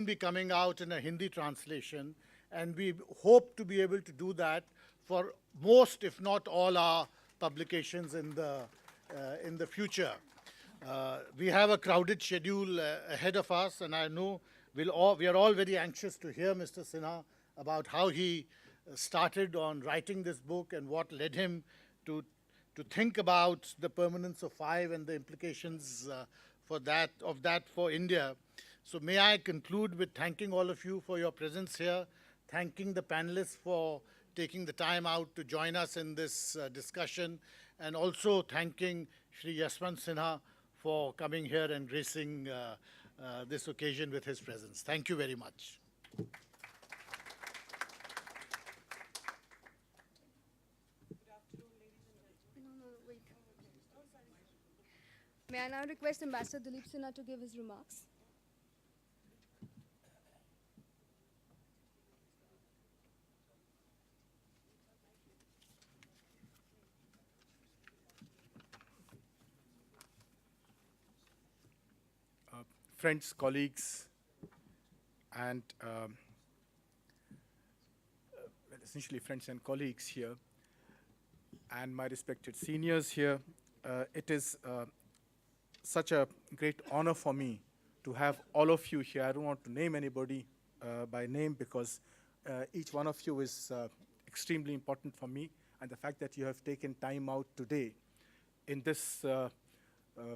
be coming out in a Hindi translation, and we hope to be able to do that for most, if not all, our publications in the future. We have a crowded schedule ahead of us, and I know we are all very anxious to hear Mr. Sinha about how he started on writing this book and what led him to think about the permanence of five and the implications for that for India. So may I conclude with thanking all of you for your presence here, thanking the panelists for taking the time out to join us in this discussion, and also thanking Shri Yashwant Sinha for coming here and gracing this occasion with his presence. Thank you very much. May I now request Ambassador Dilip Sinha to give his remarks? Friends, colleagues, and essentially friends and colleagues here, and my respected seniors here, it is such a great honor for me to have all of you here. I don't want to name anybody by name because each one of you is extremely important for me, and the fact that you have taken time out today in this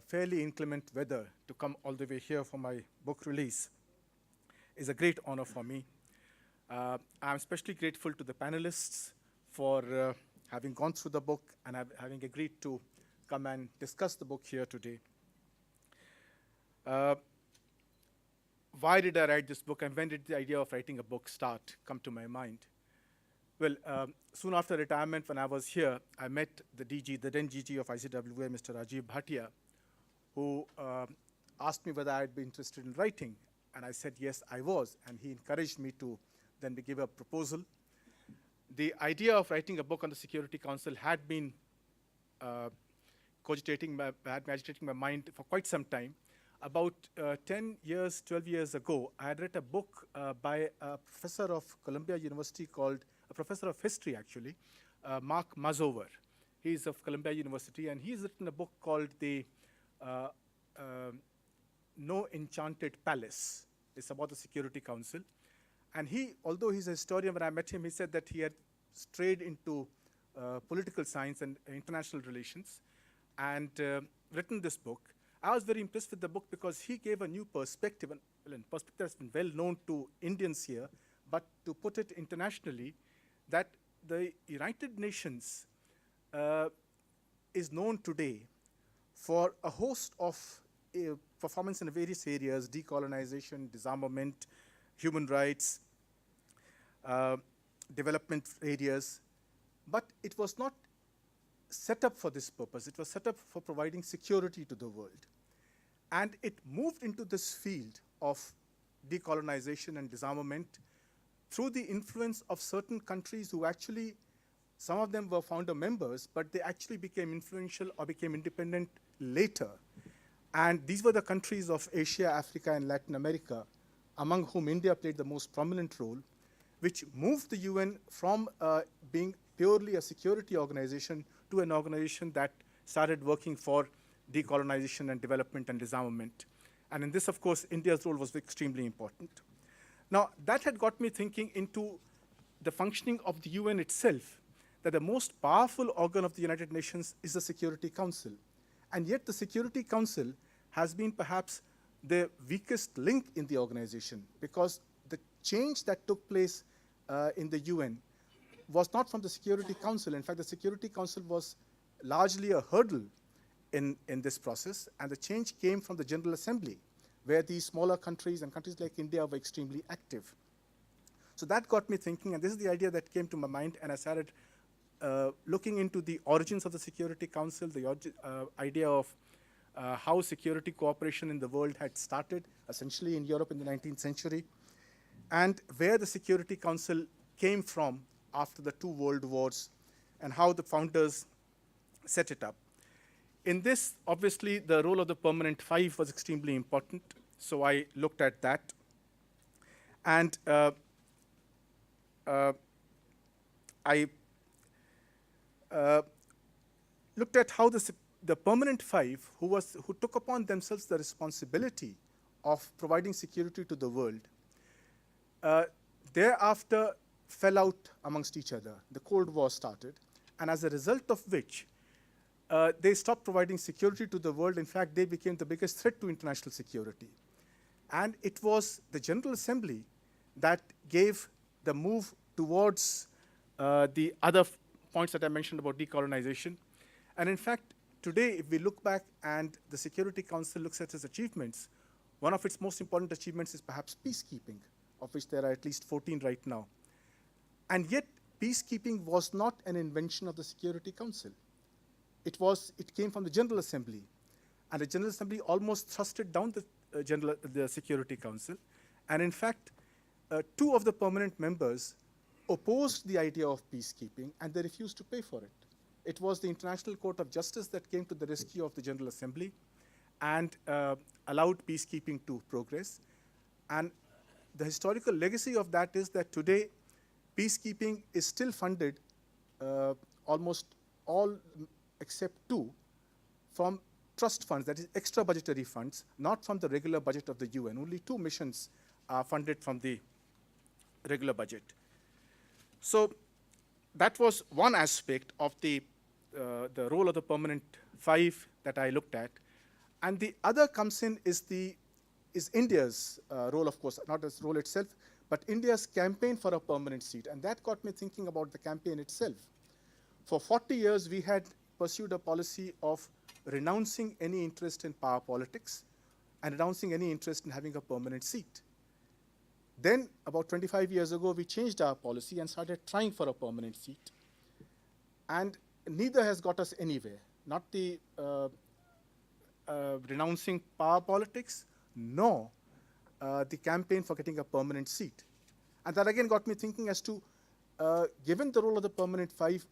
fairly inclement weather to come all the way here for my book release is a great honor for me. I'm especially grateful to the panelists for having gone through the book and having agreed to come and discuss the book here today. Why did I write this book, and when did the idea of writing a book come to my mind? Well, soon after retirement, when I was here, I met the then DG of ICWA, Mr. Rajiv Bhatia, who asked me whether I'd be interested in writing. And I said, yes, I was. And he encouraged me to then give a proposal. The idea of writing a book on the Security Council had been agitating my mind for quite some time. About 10 years, 12 years ago, I had read a book by a professor of Columbia University called, a professor of history actually, Mark Mazover. He's of Columbia University, and he's written a book called the No Enchanted Palace. It's about the Security Council. And he, although he's a historian, when I met him, he said that he had strayed into political science and international relations and written this book. I was very impressed with the book because he gave a new perspective, and perspective that's been well known to Indians here, but to put it internationally, that the United Nations is known today for a host of performance in various areas: decolonization, disarmament, human rights, development areas. But it was not set up for this purpose. It was set up for providing security to the world. And it moved into this field of decolonization and disarmament through the influence of certain countries who actually, some of them were founder members, but they actually became influential or became independent later. And these were the countries of Asia, Africa, and Latin America, among whom India played the most prominent role, which moved the UN from being purely a security organization to an organization that started working for decolonization and development and disarmament. And in this, of course, India's role was extremely important. Now, that had got me thinking into the functioning of the UN itself, that the most powerful organ of the United Nations is the Security Council. And yet the Security Council has been perhaps the weakest link in the organization, because the change that took place in the UN was not from the Security Council. In fact, the Security Council was largely a hurdle in this process, and the change came from the General Assembly, where these smaller countries and countries like India were extremely active. So that got me thinking, and this is the idea that came to my mind, and I started looking into the origins of the Security Council, the idea of how security cooperation in the world had started, essentially in Europe in the 19th century, and where the Security Council came from after the two world wars, and how the founders set it up. In this, obviously, the role of the Permanent Five was extremely important, so I looked at that. And I looked at how the Permanent Five, who took upon themselves the responsibility of providing security to the world, thereafter fell out amongst each other. The Cold War started, and as a result of which, they stopped providing security to the world. In fact, they became the biggest threat to international security. And it was the General Assembly that gave the move towards the other points that I mentioned about decolonization. And in fact, today, if we look back and the Security Council looks at its achievements, one of its most important achievements is perhaps peacekeeping, of which there are at least 14 right now. And yet, peacekeeping was not an invention of the Security Council. It came from the General Assembly. And the General Assembly almost thrusted down the Security Council. And in fact, two of the permanent members opposed the idea of peacekeeping, and they refused to pay for it. It was the International Court of Justice that came to the rescue of the General Assembly and allowed peacekeeping to progress. And the historical legacy of that is that today, peacekeeping is still funded, almost all except two, from trust funds, that is extra budgetary funds, not from the regular budget of the UN. Only 2 missions are funded from the regular budget. So that was one aspect of the role of the Permanent Five that I looked at. And the other comes in is India's role, of course, not its role itself, but India's campaign for a permanent seat. And that got me thinking about the campaign itself. For 40 years, we had pursued a policy of renouncing any interest in power politics and renouncing any interest in having a permanent seat. Then, about 25 years ago, we changed our policy and started trying for a permanent seat. And neither has got us anywhere, not the renouncing power politics, nor the campaign for getting a permanent seat. And that again got me thinking as to, given the role of the Permanent Five,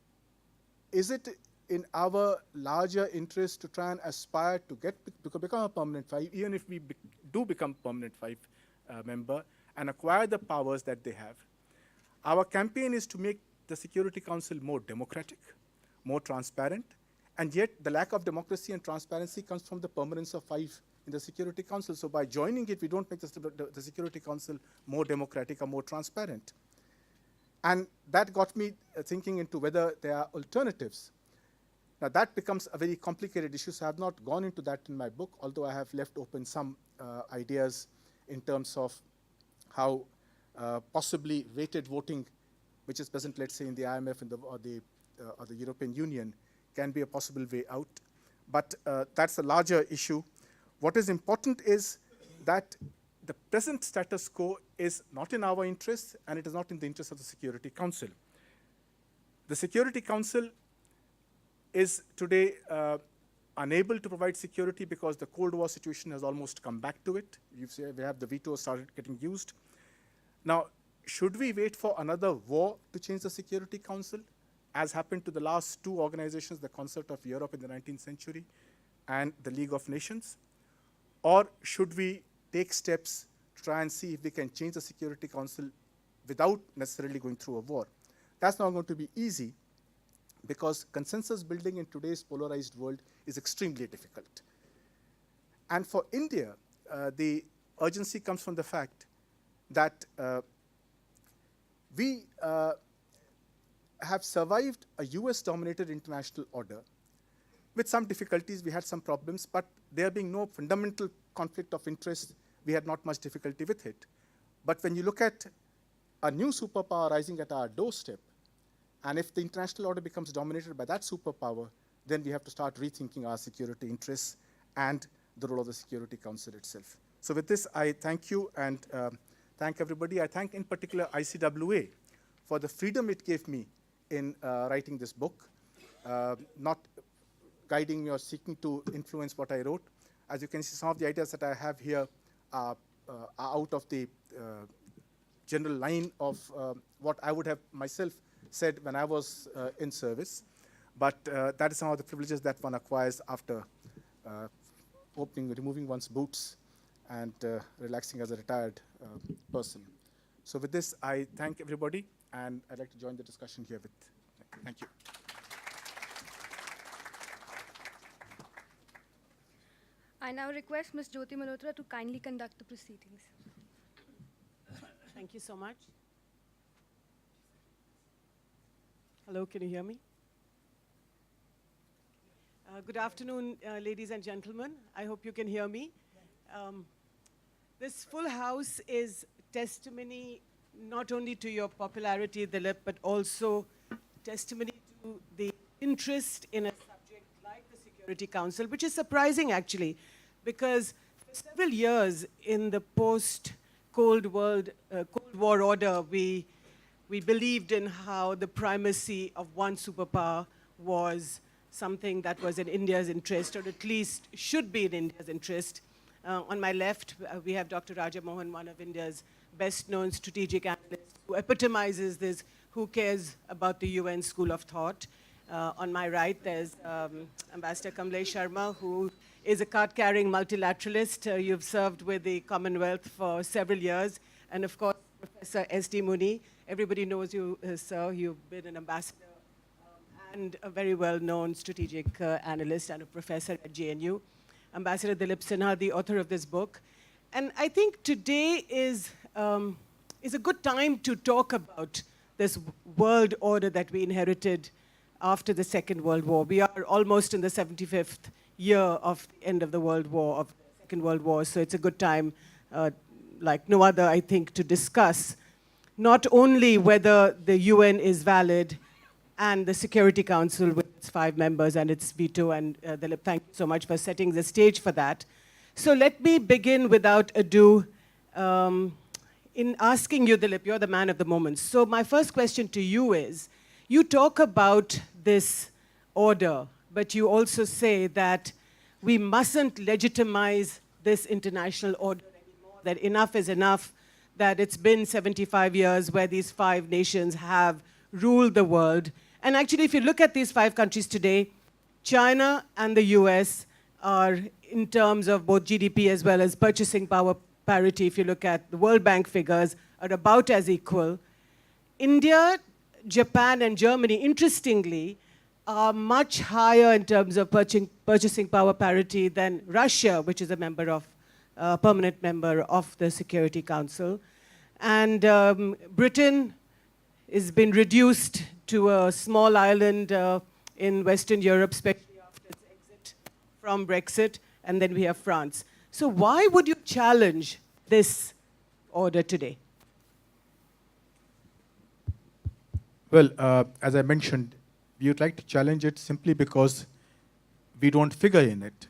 is it in our larger interest to try and aspire to become a Permanent Five, even if we do become Permanent Five member, and acquire the powers that they have? Our campaign is to make the Security Council more democratic, more transparent, and yet the lack of democracy and transparency comes from the permanence of 5 in the Security Council. So by joining it, we don't make the Security Council more democratic or more transparent. And that got me thinking into whether there are alternatives. Now that becomes a very complicated issue, so I have not gone into that in my book, although I have left open some ideas in terms of how possibly weighted voting, which is present, let's say, in the IMF or the European Union, can be a possible way out. But that's a larger issue. What is important is that the present status quo is not in our interest, and it is not in the interest of the Security Council. The Security Council is today unable to provide security because the Cold War situation has almost come back to it. We have the veto started getting used. Now, should we wait for another war to change the Security Council, as happened to the last 2 organizations, the Concert of Europe in the 19th century and the League of Nations? Or should we take steps to try and see if we can change the Security Council without necessarily going through a war? That's not going to be easy, because consensus building in today's polarized world is extremely difficult. And for India, the urgency comes from the fact that we have survived a US-dominated international order. With some difficulties, we had some problems, but there being no fundamental conflict of interest, we had not much difficulty with it. But when you look at a new superpower rising at our doorstep, and if the international order becomes dominated by that superpower, then we have to start rethinking our security interests and the role of the Security Council itself. So with this, I thank you and thank everybody. I thank in particular ICWA for the freedom it gave me in writing this book, not guiding me or seeking to influence what I wrote. As you can see, some of the ideas that I have here are out of the general line of what I would have myself said when I was in service. But that is some of the privileges that one acquires after removing one's boots and relaxing as a retired person. So with this, I thank everybody, and I'd like to join the discussion here with. Thank you. I now request Ms. Jyoti Malhotra to kindly conduct the proceedings. Thank you so much. Hello, can you hear me? Good afternoon, ladies and gentlemen. I hope you can hear me. This full house is testimony not only to your popularity, Dilip, but also testimony to the interest in a subject like the Security Council, which is surprising actually, because for several years in the post-Cold War order, we believed in how the primacy of one superpower was something that was in India's interest, or at least should be in India's interest. On my left, we have Dr. Mohan, one of India's best-known strategic analysts, who epitomizes this, who cares about the UN school of thought. On my right, there's Ambassador Kamalesh Sharma, who is a card-carrying multilateralist. You've served with the Commonwealth for several years. And of course, Professor S.D. Muni. Everybody knows you, sir. You've been an ambassador and a very well-known strategic analyst and a professor at JNU. Ambassador Dilip Sinha, the author of this book. And I think today is a good time to talk about this world order that we inherited after the Second World War. We are almost in the 75th year of the end of the World War, of the Second World War, so it's a good time, like no other, I think, to discuss not only whether the UN is valid and the Security Council with its 5 members and its veto, and Dilip, thank you so much for setting the stage for that. So let me begin without ado in asking you, Dilip, you're the man of the moment. So my first question to you is, you talk about this order, but you also say that we mustn't legitimize this international order anymore, that enough is enough, that it's been 75 years where these 5 nations have ruled the world. And actually, if you look at these 5 countries today, China and the US are, in terms of both GDP as well as purchasing power parity, if you look at the World Bank figures, are about as equal. India, Japan, and Germany, interestingly, are much higher in terms of purchasing power parity than Russia, which is a member of, permanent member of the Security Council. And Britain has been reduced to a small island in Western Europe, especially after its exit from Brexit, and then we have France. So why would you challenge this order today? Well, as I mentioned, we would like to challenge it simply because we don't figure in it.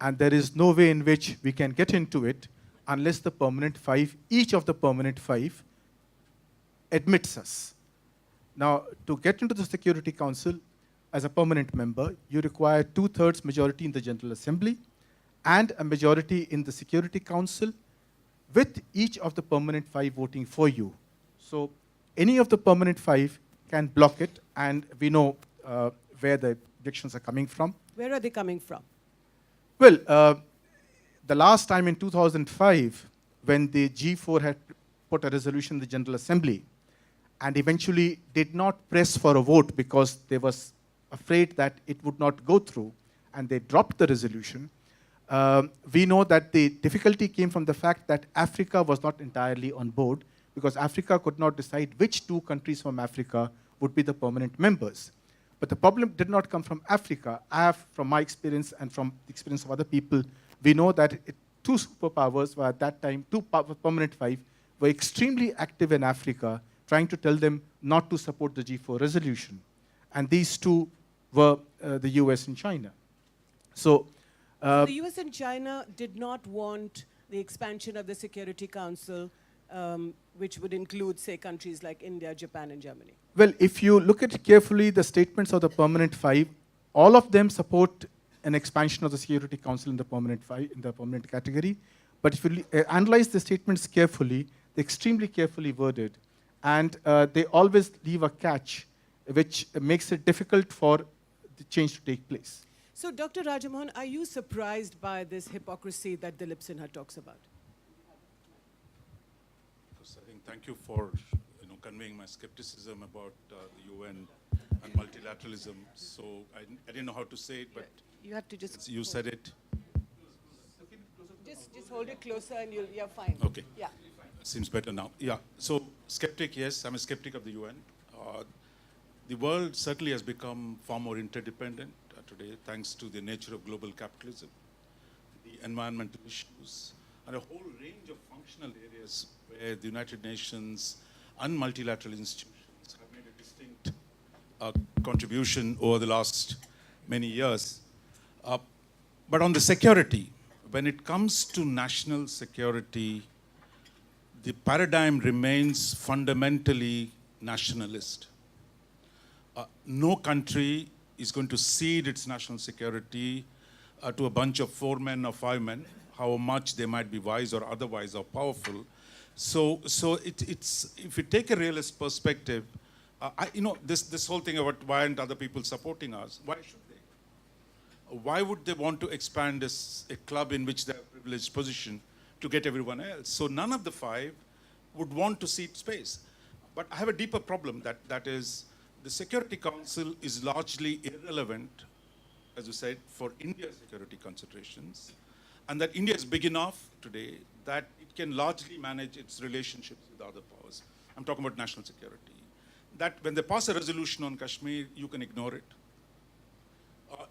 And there is no way in which we can get into it unless the permanent 5, each of the permanent 5, admits us. Now, to get into the Security Council as a permanent member, you require 2/3 majority in the General Assembly and a majority in the Security Council, with each of the permanent 5 voting for you. So any of the permanent 5 can block it, and we know where the objections are coming from. Where are they coming from? Well, the last time in 2005, when the G4 had put a resolution in the General Assembly, and eventually did not press for a vote because they was afraid that it would not go through, and they dropped the resolution. We know that the difficulty came from the fact that Africa was not entirely on board, because Africa could not decide which 2 countries from Africa would be the permanent members. But the problem did not come from Africa. I have, from my experience and from the experience of other people, we know that 2 superpowers were at that time, 2 permanent 5, were extremely active in Africa, trying to tell them not to support the G4 resolution. And these 2 were the US and China. So the US and China did not want the expansion of the Security Council, which would include, say, countries like India, Japan, and Germany. Well, if you look at carefully the statements of the permanent 5, all of them support an expansion of the Security Council in the permanent 5, in the permanent category. But if you analyze the statements carefully, they're extremely carefully worded. And they always leave a catch, which makes it difficult for the change to take place. So, Dr. Rajamohan, are you surprised by this hypocrisy that Dilip Sinha talks about? Because I think thank you for conveying my skepticism about the UN and multilateralism. So I didn't know how to say it, but You have to just you said it. just hold it closer and you're fine. Okay. Yeah. Seems better now. Yeah. So skeptic, yes, I'm a skeptic of the UN. The world certainly has become far more interdependent today, thanks to the nature of global capitalism, the environmental issues, and a whole range of functional areas where the United Nations and multilateral institutions have made a distinct contribution over the last many years. But on the security, when it comes to national security, the paradigm remains fundamentally nationalist. No country is going to cede its national security to a bunch of 4 men or 5 men, how much they might be wise or otherwise or powerful. So it's if you take a realist perspective, this whole thing about why aren't other people supporting us? Why should they? Why would they want to expand a club in which they have a privileged position to get everyone else? So none of the 5 would want to cede space. But I have a deeper problem that is the Security Council is largely irrelevant, as you said, for India's security considerations, and that India is big enough today that it can largely manage its relationships with other powers. I'm talking about national security. That when they pass a resolution on Kashmir, you can ignore it.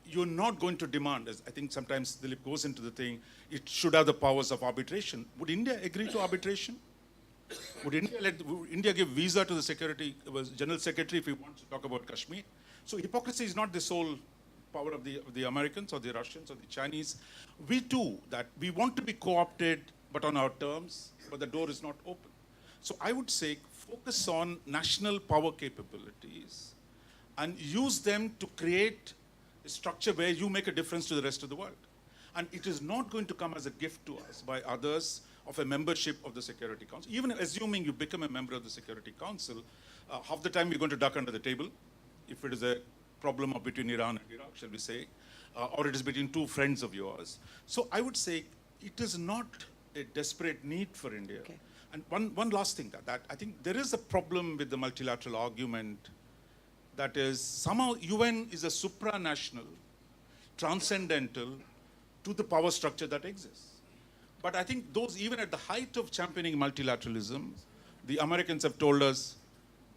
You're not going to demand, as I think sometimes Dilip goes into the thing, it should have the powers of arbitration. Would India agree to arbitration? Would India give visa to the General Secretary if he wants to talk about Kashmir? So hypocrisy is not the sole power of the Americans or the Russians or the Chinese. We too, that we want to be co-opted, but on our terms, but the door is not open. So I would say focus on national power capabilities and use them to create a structure where you make a difference to the rest of the world. And it is not going to come as a gift to us by others of a membership of the Security Council. Even assuming you become a member of the Security Council, half the time you're going to duck under the table, if it is a problem between Iran and Iraq, shall we say, or it is between 2 friends of yours. So I would say it is not a desperate need for India. Okay. And one last thing, that I think there is a problem with the multilateral argument, that is somehow UN is a supranational, transcendental to the power structure that exists. But I think those, even at the height of championing multilateralism, the Americans have told us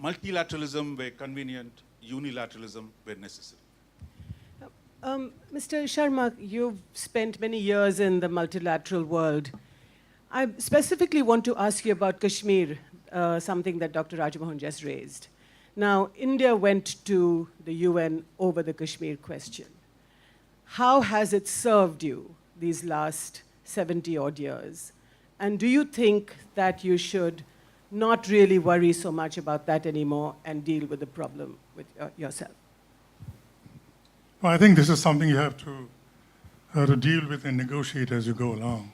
multilateralism where convenient, unilateralism where necessary. Mr. Sharma, you've spent many years in the multilateral world. I specifically want to ask you about Kashmir, something that Dr. Rajmohan just raised. Now, India went to the UN over the Kashmir question. How has it served you these last 70-odd years? And do you think that you should not really worry so much about that anymore and deal with the problem with yourself? Well, I think this is something you have to deal with and negotiate as you go along.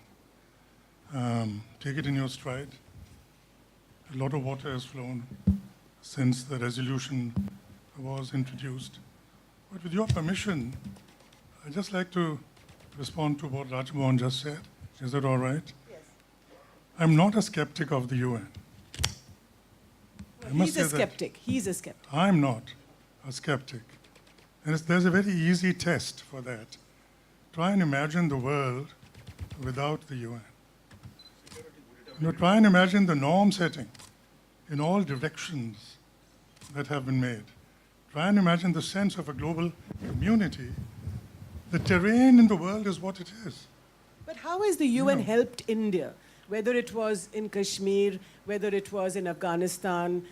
Take it in your stride. A lot of water has flown since the resolution was introduced. But with your permission, I'd just like to respond to what Rajmohan just said. Is that all right? Yes. I'm not a skeptic of the UN. He's a skeptic. He's a skeptic. I'm not a skeptic. And there's a very easy test for that. Try and imagine the world without the UN. Try and imagine the norm setting in all directions that have been made. Try and imagine the sense of a global community. The terrain in the world is what it is. But how has the UN helped India? Whether it was in Kashmir, whether it was in Afghanistan,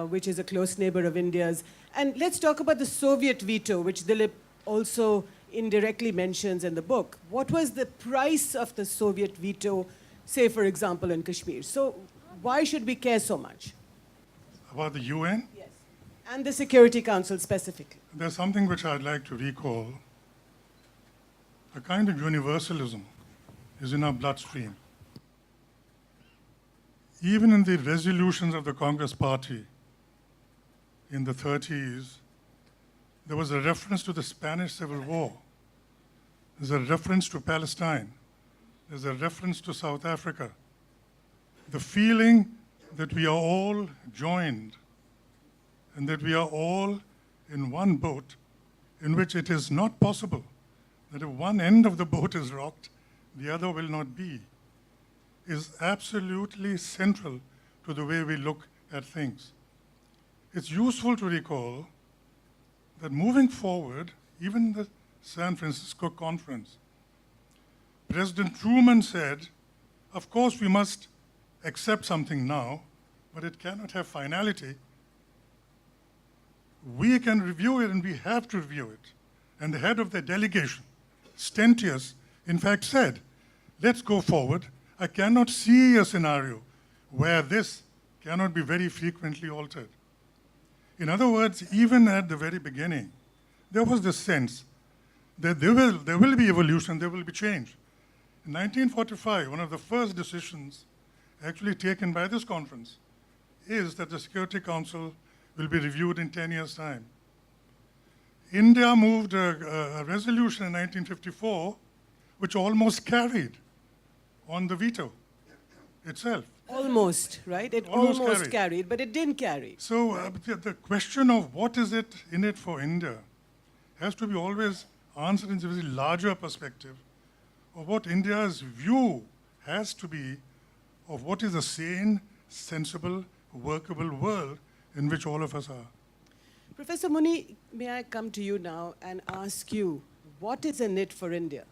which is a close neighbor of India's. And let's talk about the Soviet veto, which Dilip also indirectly mentions in the book. What was the price of the Soviet veto, say, for example, in Kashmir? So why should we care so much? About the UN? Yes. And the Security Council specifically. There's something which I'd like to recall. A kind of universalism is in our bloodstream. Even in the resolutions of the Congress Party in the 30s, there was a reference to the Spanish Civil War. There's a reference to Palestine. There's a reference to South Africa. The feeling that we are all joined and that we are all in one boat in which it is not possible that if one end of the boat is rocked, the other will not be, is absolutely central to the way we look at things. It's useful to recall that moving forward, even the San Francisco conference, President Truman said, of course we must accept something now, but it cannot have finality. We can review it and we have to review it. And the head of the delegation, Stentius, in fact said, let's go forward. I cannot see a scenario where this cannot be very frequently altered. In other words, even at the very beginning, there was this sense that there will be evolution, there will be change. In 1945, one of the first decisions actually taken by this conference is that the Security Council will be reviewed in 10 years' time. India moved a resolution in 1954 which almost carried on the veto itself. Almost, right? It Almost almost carried, but it didn't carry. So the question of what is it in it for India has to be always answered in a very larger perspective of what India's view has to be of what is a sane, sensible, workable world in which all of us are. Professor Muni, may I come to you now and ask you, what is in it for India?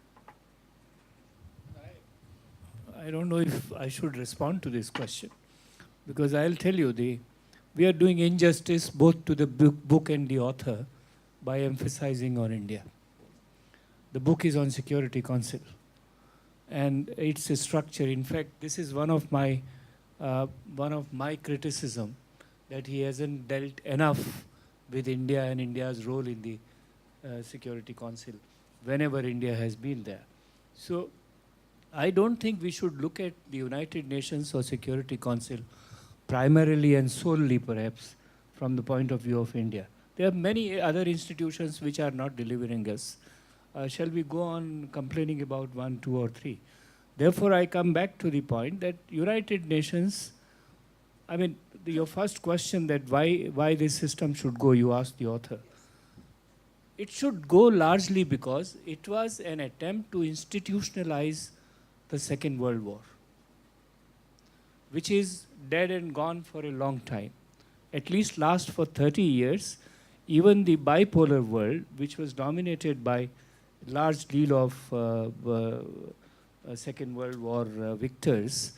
I don't know if I should respond to this question, because I'll tell you, we are doing injustice both to the book and the author by emphasizing on India. The book is on Security Council, and it's a structure. In fact, this is one of my criticism, that he hasn't dealt enough with India and India's role in the Security Council whenever India has been there. So I don't think we should look at the United Nations or Security Council primarily and solely perhaps from the point of view of India. There are many other institutions which are not delivering us. Shall we go on complaining about 1, 2, or 3? Therefore, I come back to the point that United Nations, I mean, your first question that why this system should go, you asked the author. It should go largely because it was an attempt to institutionalize the Second World War, which is dead and gone for a long time. At least last for 30 years, even the bipolar world, which was dominated by a large deal of Second World War victors,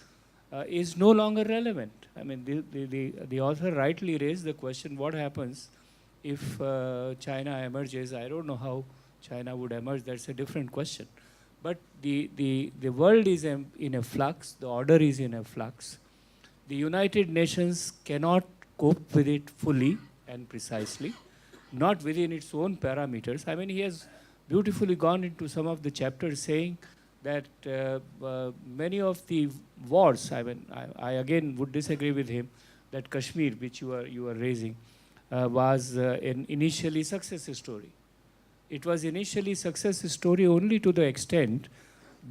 is no longer relevant. I mean, the author rightly raised the question, what happens if China emerges? I don't know how China would emerge, that's a different question. But the world is in a flux, the order is in a flux. The United Nations cannot cope with it fully and precisely, not within its own parameters. I mean, he has beautifully gone into some of the chapters saying that many of the wars, I mean, I again would disagree with him, that Kashmir, which you are raising, was an initially success story. It was initially success story only to the extent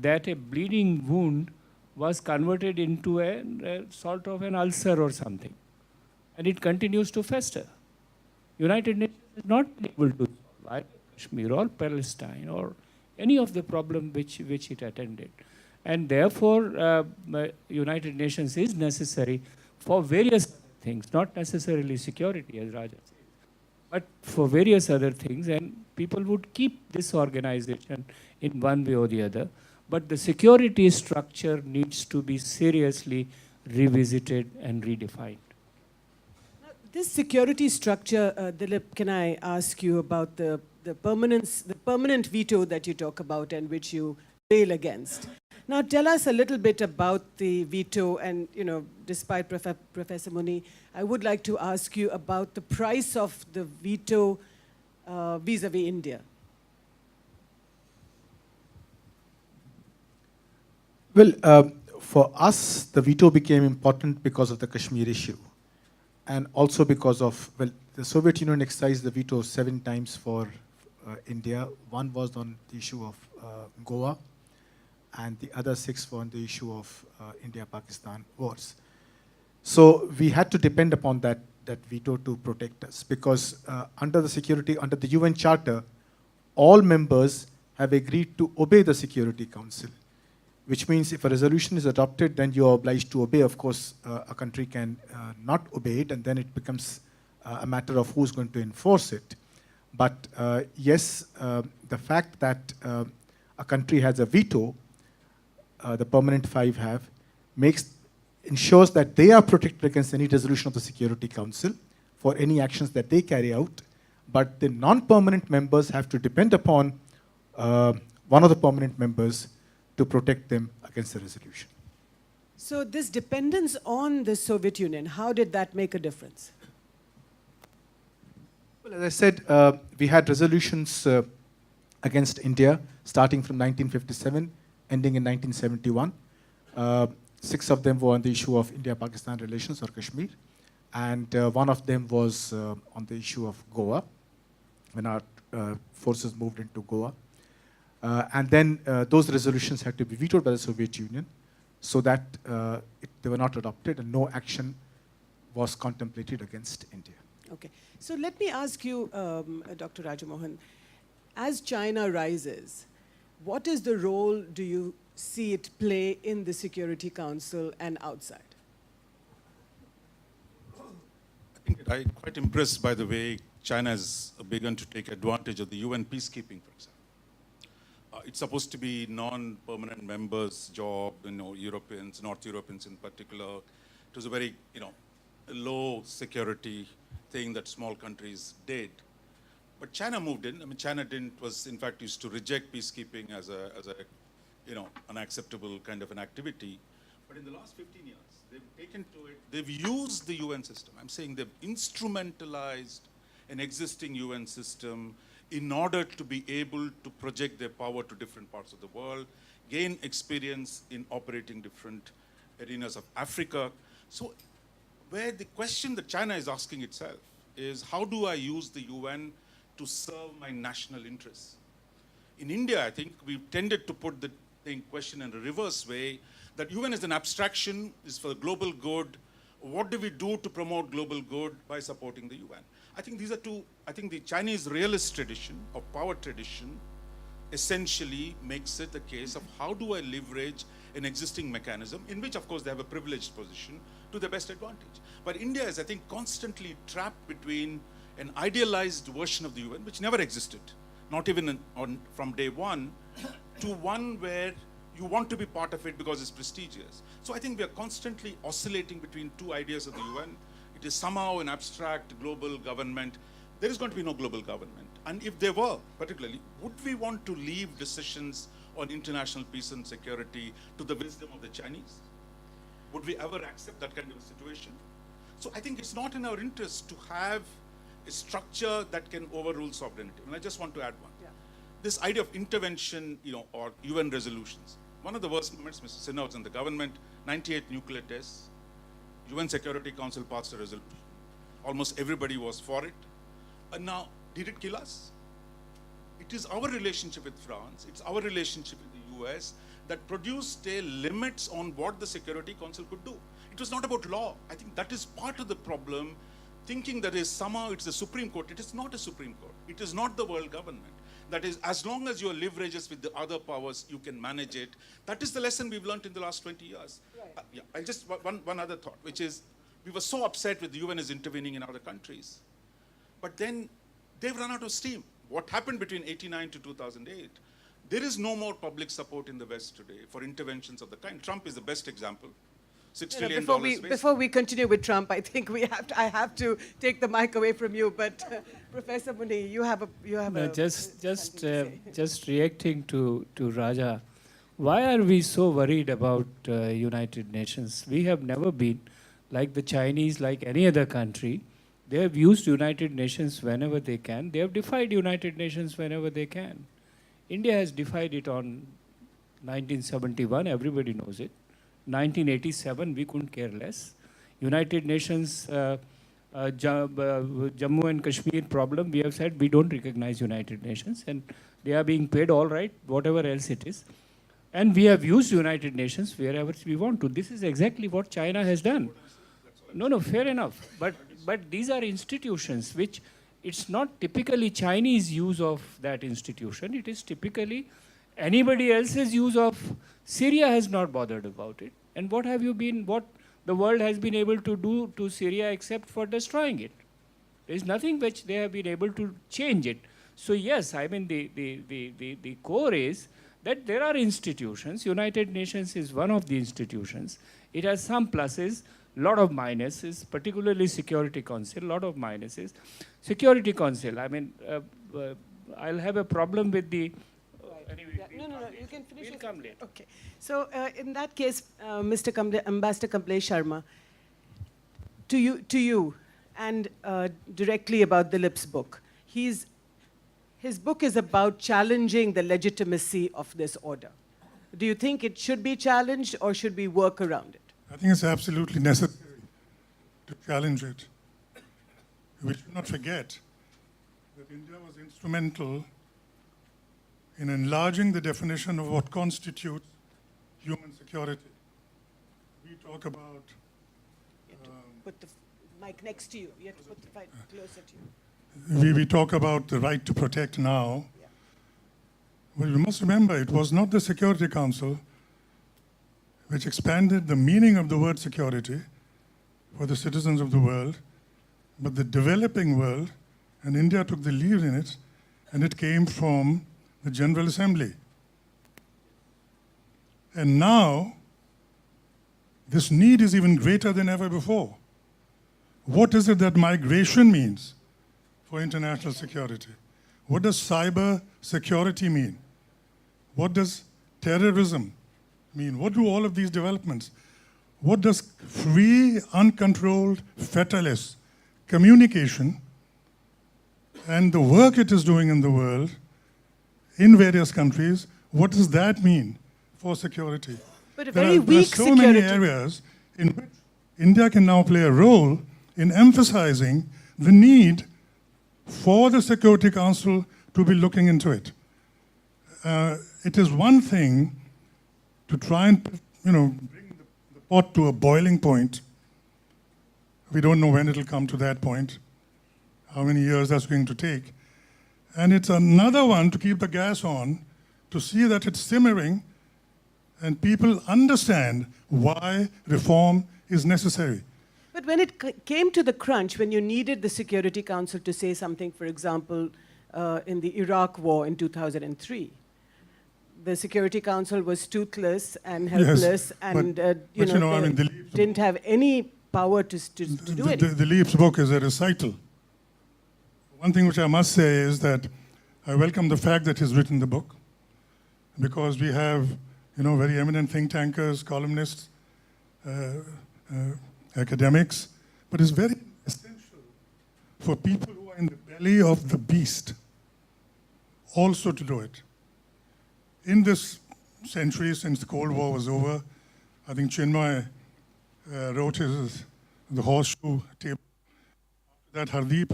that a bleeding wound was converted into a sort of an ulcer or something. And it continues to fester. United Nations is not able to solve Kashmir or Palestine or any of the problem which it attended. And therefore, United Nations is necessary for various things, not necessarily security, as Raja said, but for various other things, and people would keep this organization in one way or the other. But the security structure needs to be seriously revisited and redefined. Now, this security structure, Dilip, can I ask you about the permanent veto that you talk about and which you rail against? Now, tell us a little bit about the veto, and, you know, despite Professor Muni, I would like to ask you about the price of the veto vis-a-vis India. Well, for us, the veto became important because of the Kashmir issue. And also because of, well, the Soviet Union exercised the veto 7 times for India. One was on the issue of Goa, and the other 6 were on the issue of India-Pakistan wars. So we had to depend upon that veto to protect us, because under the UN Charter, all members have agreed to obey the Security Council, which means if a resolution is adopted, then you are obliged to obey. Of course, a country can not obey it, and then it becomes a matter of who's going to enforce it. But yes, the fact that a country has a veto, the Permanent Five have, ensures that they are protected against any resolution of the Security Council for any actions that they carry out. But the non-permanent members have to depend upon one of the permanent members to protect them against the resolution. So this dependence on the Soviet Union, how did that make a difference? Well, as I said, we had resolutions against India starting from 1957, ending in 1971. 6 of them were on the issue of India-Pakistan relations or Kashmir. And one of them was on the issue of Goa, when our forces moved into Goa. And then those resolutions had to be vetoed by the Soviet Union so that they were not adopted and no action was contemplated against India. Okay, so let me ask you, Dr. Rajamohan, as China rises, what is the role do you see it play in the Security Council and outside? I think I'm quite impressed by the way China has begun to take advantage of the UN peacekeeping, for example. It's supposed to be non-permanent members' job, Europeans, North Europeans in particular. It was a very, low security thing that small countries did. But China moved in. I mean, China was in fact used to reject peacekeeping as a unacceptable kind of an activity. But in the last 15 years, they've taken to it, they've used the UN system. I'm saying they've instrumentalized an existing UN system in order to be able to project their power to different parts of the world, gain experience in operating different arenas of Africa. So where the question that China is asking itself is, how do I use the UN to serve my national interests? In India, I think we've tended to put the question in a reverse way, that UN is an abstraction, is for the global good. What do we do to promote global good by supporting the UN? I think these are two, I think the Chinese realist tradition or power tradition essentially makes it the case of how do I leverage an existing mechanism in which, of course, they have a privileged position to their best advantage. But India is, I think, constantly trapped between an idealized version of the UN, which never existed, not even from day one, to one where you want to be part of it because it's prestigious. So I think we are constantly oscillating between two ideas of the UN. It is somehow an abstract global government. There is going to be no global government. And if there were, particularly, would we want to leave decisions on international peace and security to the wisdom of the Chinese? Would we ever accept that kind of a situation? So I think it's not in our interest to have a structure that can overrule sovereignty. And I just want to add one. Yeah. This idea of intervention, or UN resolutions. One of the worst moments, Mr. Sinha was in the government, 98 nuclear tests. UN Security Council passed a resolution. Almost everybody was for it. And now, did it kill us? It is our relationship with France, it's our relationship with the US that produced limits on what the Security Council could do. It was not about law. I think that is part of the problem, thinking that is somehow it's the Supreme Court. It is not a Supreme Court. It is not the world government. That is, as long as you leverages with the other powers, you can manage it. That is the lesson we've learned in the last 20 years. Right. Yeah, I just, one other thought, which is, we were so upset with the UN is intervening in other countries. But then they've run out of steam. What happened between 89 to 2008? There is no more public support in the West today for interventions of the kind. Trump is the best example. $6 trillion Before we continue with Trump, I think I have to take the mic away from you. But Professor Muni, you have No, just reacting to Raja. Why are we so worried about United Nations? We have never been like the Chinese, like any other country. They have used United Nations whenever they can. They have defied United Nations whenever they can. India has defied it on 1971. Everybody knows it. 1987, we couldn't care less. United Nations, Jammu and Kashmir problem, we have said we don't recognize United Nations, and they are being paid all right, whatever else it is. And we have used United Nations wherever we want to. This is exactly what China has done. No, fair enough. But these are institutions which it's not typically Chinese use of that institution. It is typically anybody else's use of. Syria has not bothered about it. And what the world has been able to do to Syria except for destroying it? There is nothing which they have been able to change it. So yes, I mean the core is that there are institutions. United Nations is one of the institutions. It has some pluses, lot of minuses, particularly Security Council, lot of minuses. Security Council, I mean, I'll have a problem with the... anyway, Yeah, no, you can finish. We'll come later. Okay. So in that case, Ambassador Kamalesh Sharma, to you, and directly about Dilip's book. His book is about challenging the legitimacy of this order. Do you think it should be challenged or should we work around it? I think it's absolutely necessary to challenge it. We should not forget that India was instrumental in enlarging the definition of what constitutes human security. We talk about... You have to put the mic next to you. You have to put the mic closer to you. We talk about the right to protect now. Yeah. Well, you must remember, it was not the Security Council which expanded the meaning of the word security for the citizens of the world, but the developing world, and India took the lead in it, and it came from the General Assembly. And now, this need is even greater than ever before. What is it that migration means for international security? What does cyber security mean? What does terrorism mean? What do all of these developments? What does free, uncontrolled, fetterless communication and the work it is doing in the world, in various countries, what does that mean for security? But a There very are weak so security. many areas in which India can now play a role in emphasizing the need for the Security Council to be looking into it. It is one thing to try and, bring the pot to a boiling point. We don't know when it'll come to that point, how many years that's going to take. And it's another one to keep the gas on, to see that it's simmering and people understand why reform is necessary. But when it came to the crunch, when you needed the Security Council to say something, for example, in the Iraq war in 2003, the Security Council was toothless and helpless, Yes, and Dilip's didn't have any power to do it. Dilip's book is a recital. One thing which I must say is that I welcome the fact that he's written the book, because we have, very eminent think tankers, columnists, academics, but it's very essential for people who are in the belly of the beast also to do it. In this century, since the Cold War was over, I think Chinmay wrote The Horseshoe Table. That Hardeep,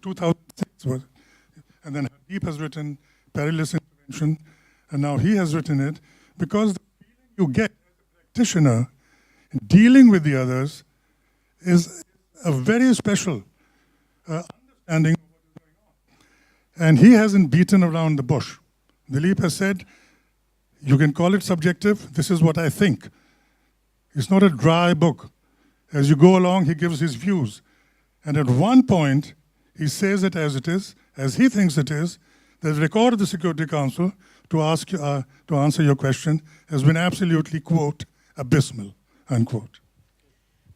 2006 was, and then Hardeep has written Perilous Intervention, and now he has written it, because the feeling you get as a practitioner dealing with the others is a very special understanding of what is going on. And he hasn't beaten around the bush. Dilip has said, you can call it subjective, this is what I think. It's not a dry book. As you go along, he gives his views. And at one point, he says it as he thinks it is. The record of the Security Council to answer your question has been absolutely, quote, abysmal, unquote.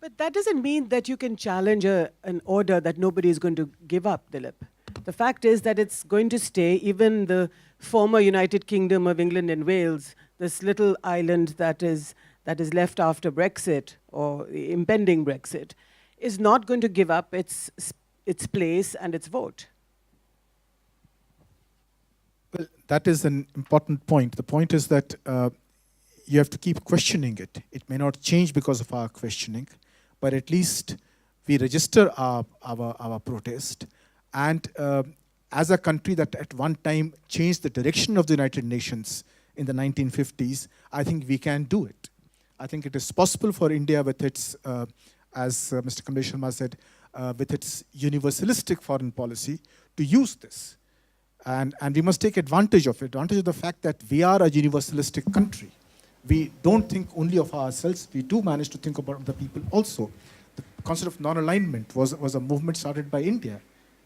But that doesn't mean that you can challenge an order that nobody is going to give up, Dilip. The fact is that it's going to stay. Even the former United Kingdom of England and Wales, this little island that is left after Brexit, or the impending Brexit, is not going to give up its place and its vote. Well, that is an important point. The point is that you have to keep questioning it. It may not change because of our questioning, but at least we register our protest. And as a country that at one time changed the direction of the United Nations in the 1950s, I think we can do it. I think it is possible for India with its as Mr. Kamalesh Sharma said, with its universalistic foreign policy, to use this. And we must take advantage of it, advantage of the fact that we are a universalistic country. We don't think only of ourselves, we do manage to think about the people also. The concept of non-alignment was a movement started by India,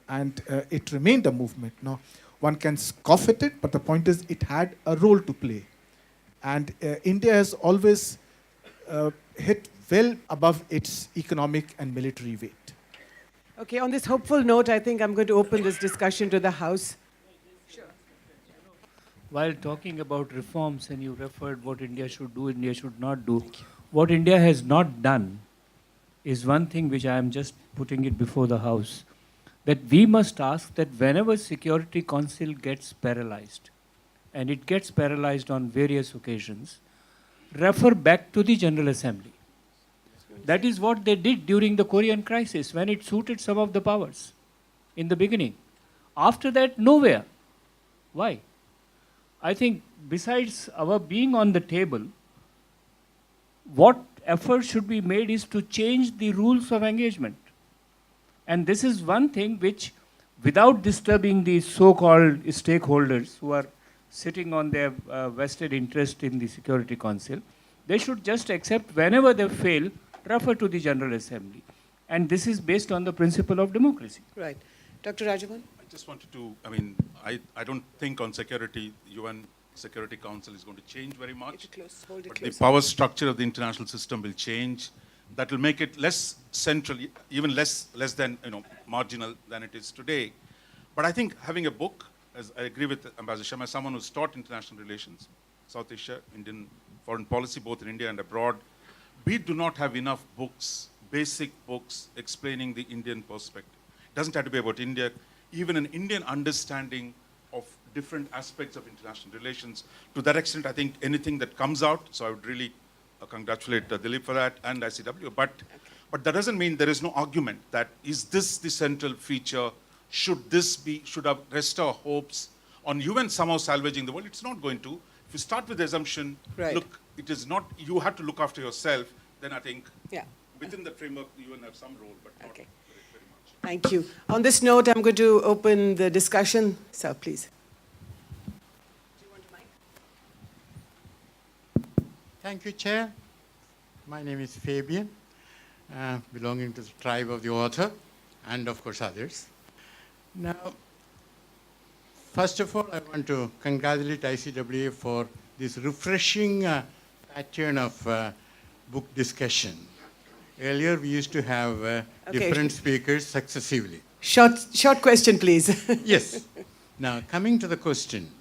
and it remained a movement. Now, one can scoff at it, but the point is it had a role to play. And India has always hit well above its economic and military weight. Okay, on this hopeful note, I think I'm going to open this discussion to the House. While talking about reforms, and you referred what India should do, India should not do, what India has not done is one thing which I am just putting it before the House, that we must ask that whenever Security Council gets paralyzed, and it gets paralyzed on various occasions, refer back to the General Assembly. That is what they did during the Korean crisis, when it suited some of the powers in the beginning. After that, nowhere. Why? I think besides our being on the table, what effort should be made is to change the rules of engagement. And this is one thing which, without disturbing the so-called stakeholders who are sitting on their vested interest in the Security Council, they should just accept whenever they fail, refer to the General Assembly. And this is based on the principle of democracy. Right. Dr. Rajavan? I just wanted to, I don't think on security, UN Security Council is going to change very much. Hold it But close. the power structure of the international system will change. That will make it less central, even less than, marginal than it is today. But I think having a book, as I agree with Ambassador Sharma, someone who's taught international relations, South Asia, Indian foreign policy, both in India and abroad, we do not have enough books, basic books, explaining the Indian perspective. It doesn't have to be about India. Even an Indian understanding of different aspects of international relations. To that extent, I think anything that comes out, so I would really congratulate Dilip for that and ICWA, but that doesn't mean there is no argument that is this the central feature, should rest our hopes on UN somehow salvaging the world? It's not going to. If you start with the assumption, Right. look, it is not, you have to look after yourself, then I think Yeah. within the framework, the UN have some role, but not Okay. very much. Thank you. On this note, I'm going to open the discussion. Sir, please. Thank you, Chair. My name is Fabian, belonging to the tribe of the author, and of course others. Now, first of all, I want to congratulate ICWA for this refreshing pattern of book discussion. Earlier, we used to have different speakers successively. Short question, please. Yes. Now, coming to the question,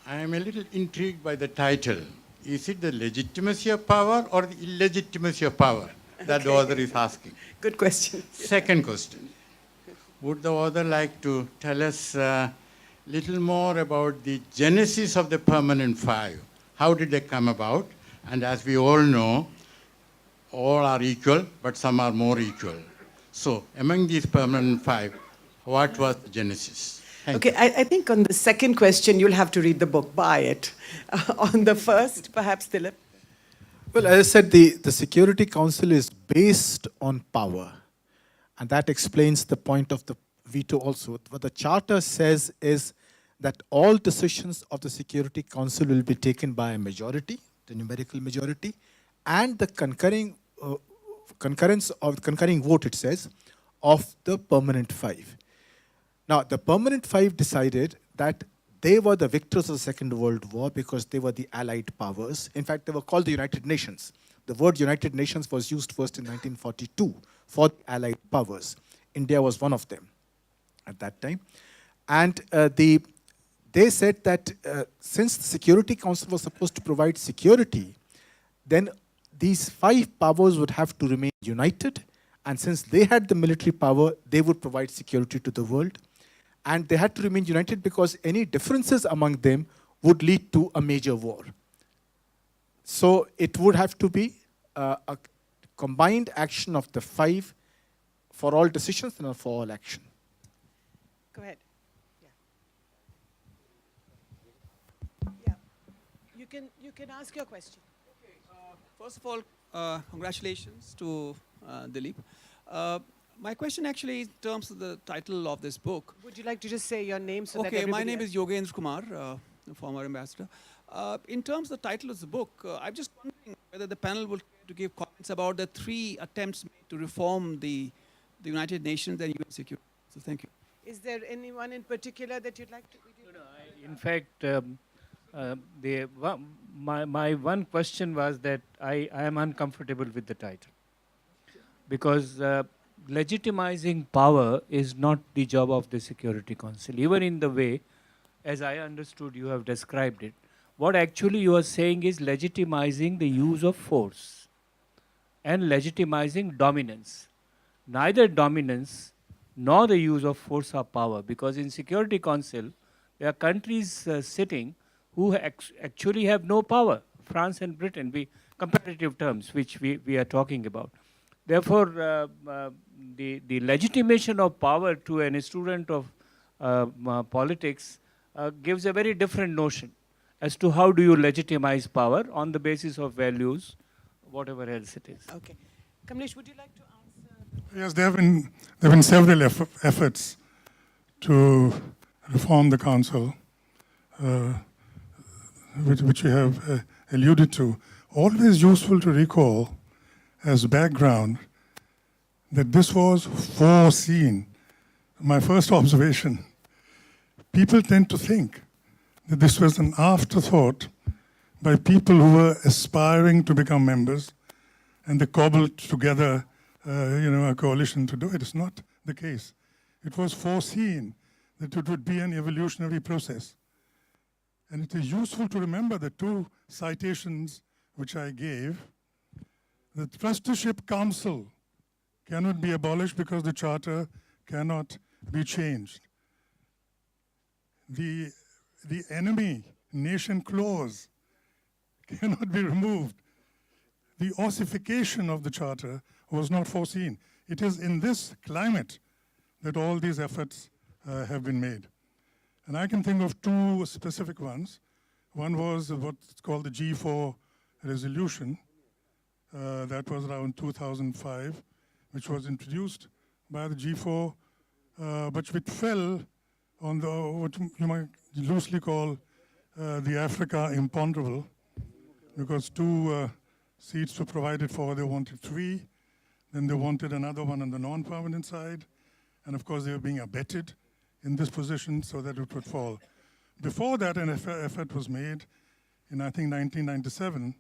I am a little intrigued by the title. Is it the legitimacy of power or the illegitimacy of power that the author is asking? Good question. Second question. Would the author like to tell us a little more about the genesis of the Permanent Five? How did they come about? And as we all know, all are equal, but some are more equal. So among these Permanent Five, what was the genesis? Thank Okay, I think on the second question, you'll have to read the book, buy it. On the first, perhaps, Dilip? Well, as I said, the Security Council is based on power. And that explains the point of the veto also. What the Charter says is that all decisions of the Security Council will be taken by a majority, the numerical majority, and the concurring vote, it says, of the Permanent Five. Now, the Permanent Five decided that they were the victors of the Second World War because they were the Allied powers. In fact, they were called the United Nations. The word United Nations was used first in 1942 for the Allied powers. India was one of them at that time. And they said that since the Security Council was supposed to provide security, then these five powers would have to remain united. And since they had the military power, they would provide security to the world. And they had to remain united because any differences among them would lead to a major war. So it would have to be a combined action of the five for all decisions and for all action. Go ahead. Yeah. You can ask your question. First of all, Congratulations to Dilip. My question actually in terms of the title of this book. Would you like to just say your name so that Okay, my everybody name else- is Yogendra Kumar, the former ambassador. In terms of the title of the book, I'm just wondering whether the panel would care to give comments about the 3 attempts made to reform the United Nations and UN security. So thank you. Is there anyone in particular that you'd like to? In fact, my one question was that I am uncomfortable with the title. Because legitimizing power is not the job of the Security Council, even in the way, as I understood you have described it. What actually you are saying is legitimizing the use of force and legitimizing dominance. Neither dominance nor the use of force or power, because in Security Council, there are countries sitting who actually have no power. France and Britain, comparative terms, which we are talking about. Therefore, the legitimation of power to an student of politics gives a very different notion as to how do you legitimize power on the basis of values, whatever else it is. Okay. Kamalesh, would you like to answer? Yes, there have been several efforts to reform the council, which we have alluded to. Always useful to recall as background that this was foreseen. My first observation, people tend to think that this was an afterthought by people who were aspiring to become members, and they cobbled together a coalition to do it. It's not the case. It was foreseen that it would be an evolutionary process. And it is useful to remember the 2 citations which I gave. The Trusteeship Council cannot be abolished because the Charter cannot be changed. The enemy nation clause cannot be removed. The ossification of the Charter was not foreseen. It is in this climate that all these efforts have been made. And I can think of 2 specific ones. One was what's called the G4 resolution. That was around 2005, which was introduced by the G4, but which fell on what you might loosely call the Africa imponderable, because 2 seats were provided for. They wanted 3, then they wanted another one on the non-permanent side, and of course they were being abetted in this position so that it would fall. Before that, an effort was made in, I think, 1997,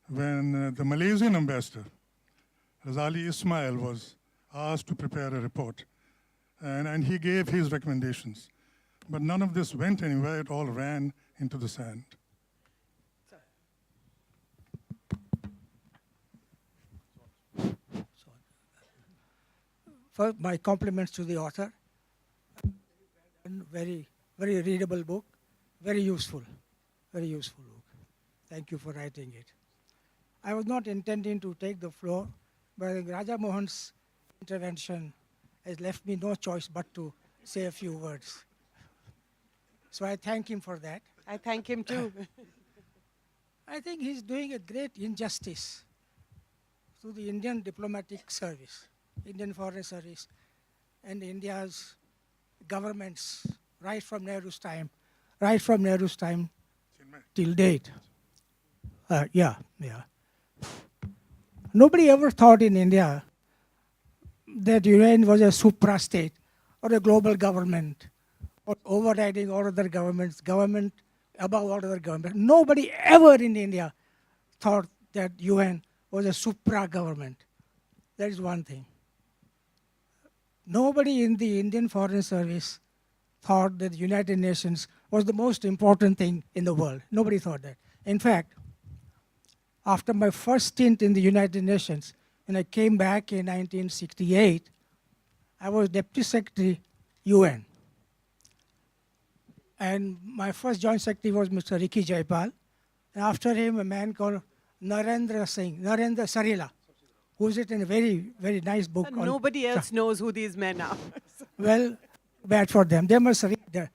when the Malaysian ambassador, Razali Ismail, was asked to prepare a report. And he gave his recommendations. But none of this went anywhere. It all ran into the sand. First, my compliments to the author. Very, very readable book, very useful book. Thank you for writing it. I was not intending to take the floor, but Raja Mohan's intervention has left me no choice but to say a few words. So I thank him for that. I thank him too. I think he's doing a great injustice to the Indian diplomatic service, Indian foreign service, and India's governments right from Nehru's time till date. Yeah. Nobody ever thought in India that UN was a supra-state or a global government or overriding all other governments, government above all other governments. Nobody ever in India thought that UN was a supra-government. That is one thing. Nobody in the Indian Foreign Service thought that the United Nations was the most important thing in the world. Nobody thought that. In fact, after my first stint in the United Nations, when I came back in 1968, I was Deputy Secretary UN. And my first Joint Secretary was Mr. Ricky Jaipal. And after him, a man called Narendra Sarila, who's written a very, very nice book. And nobody else knows who these men are. Well, bad for them. They must read.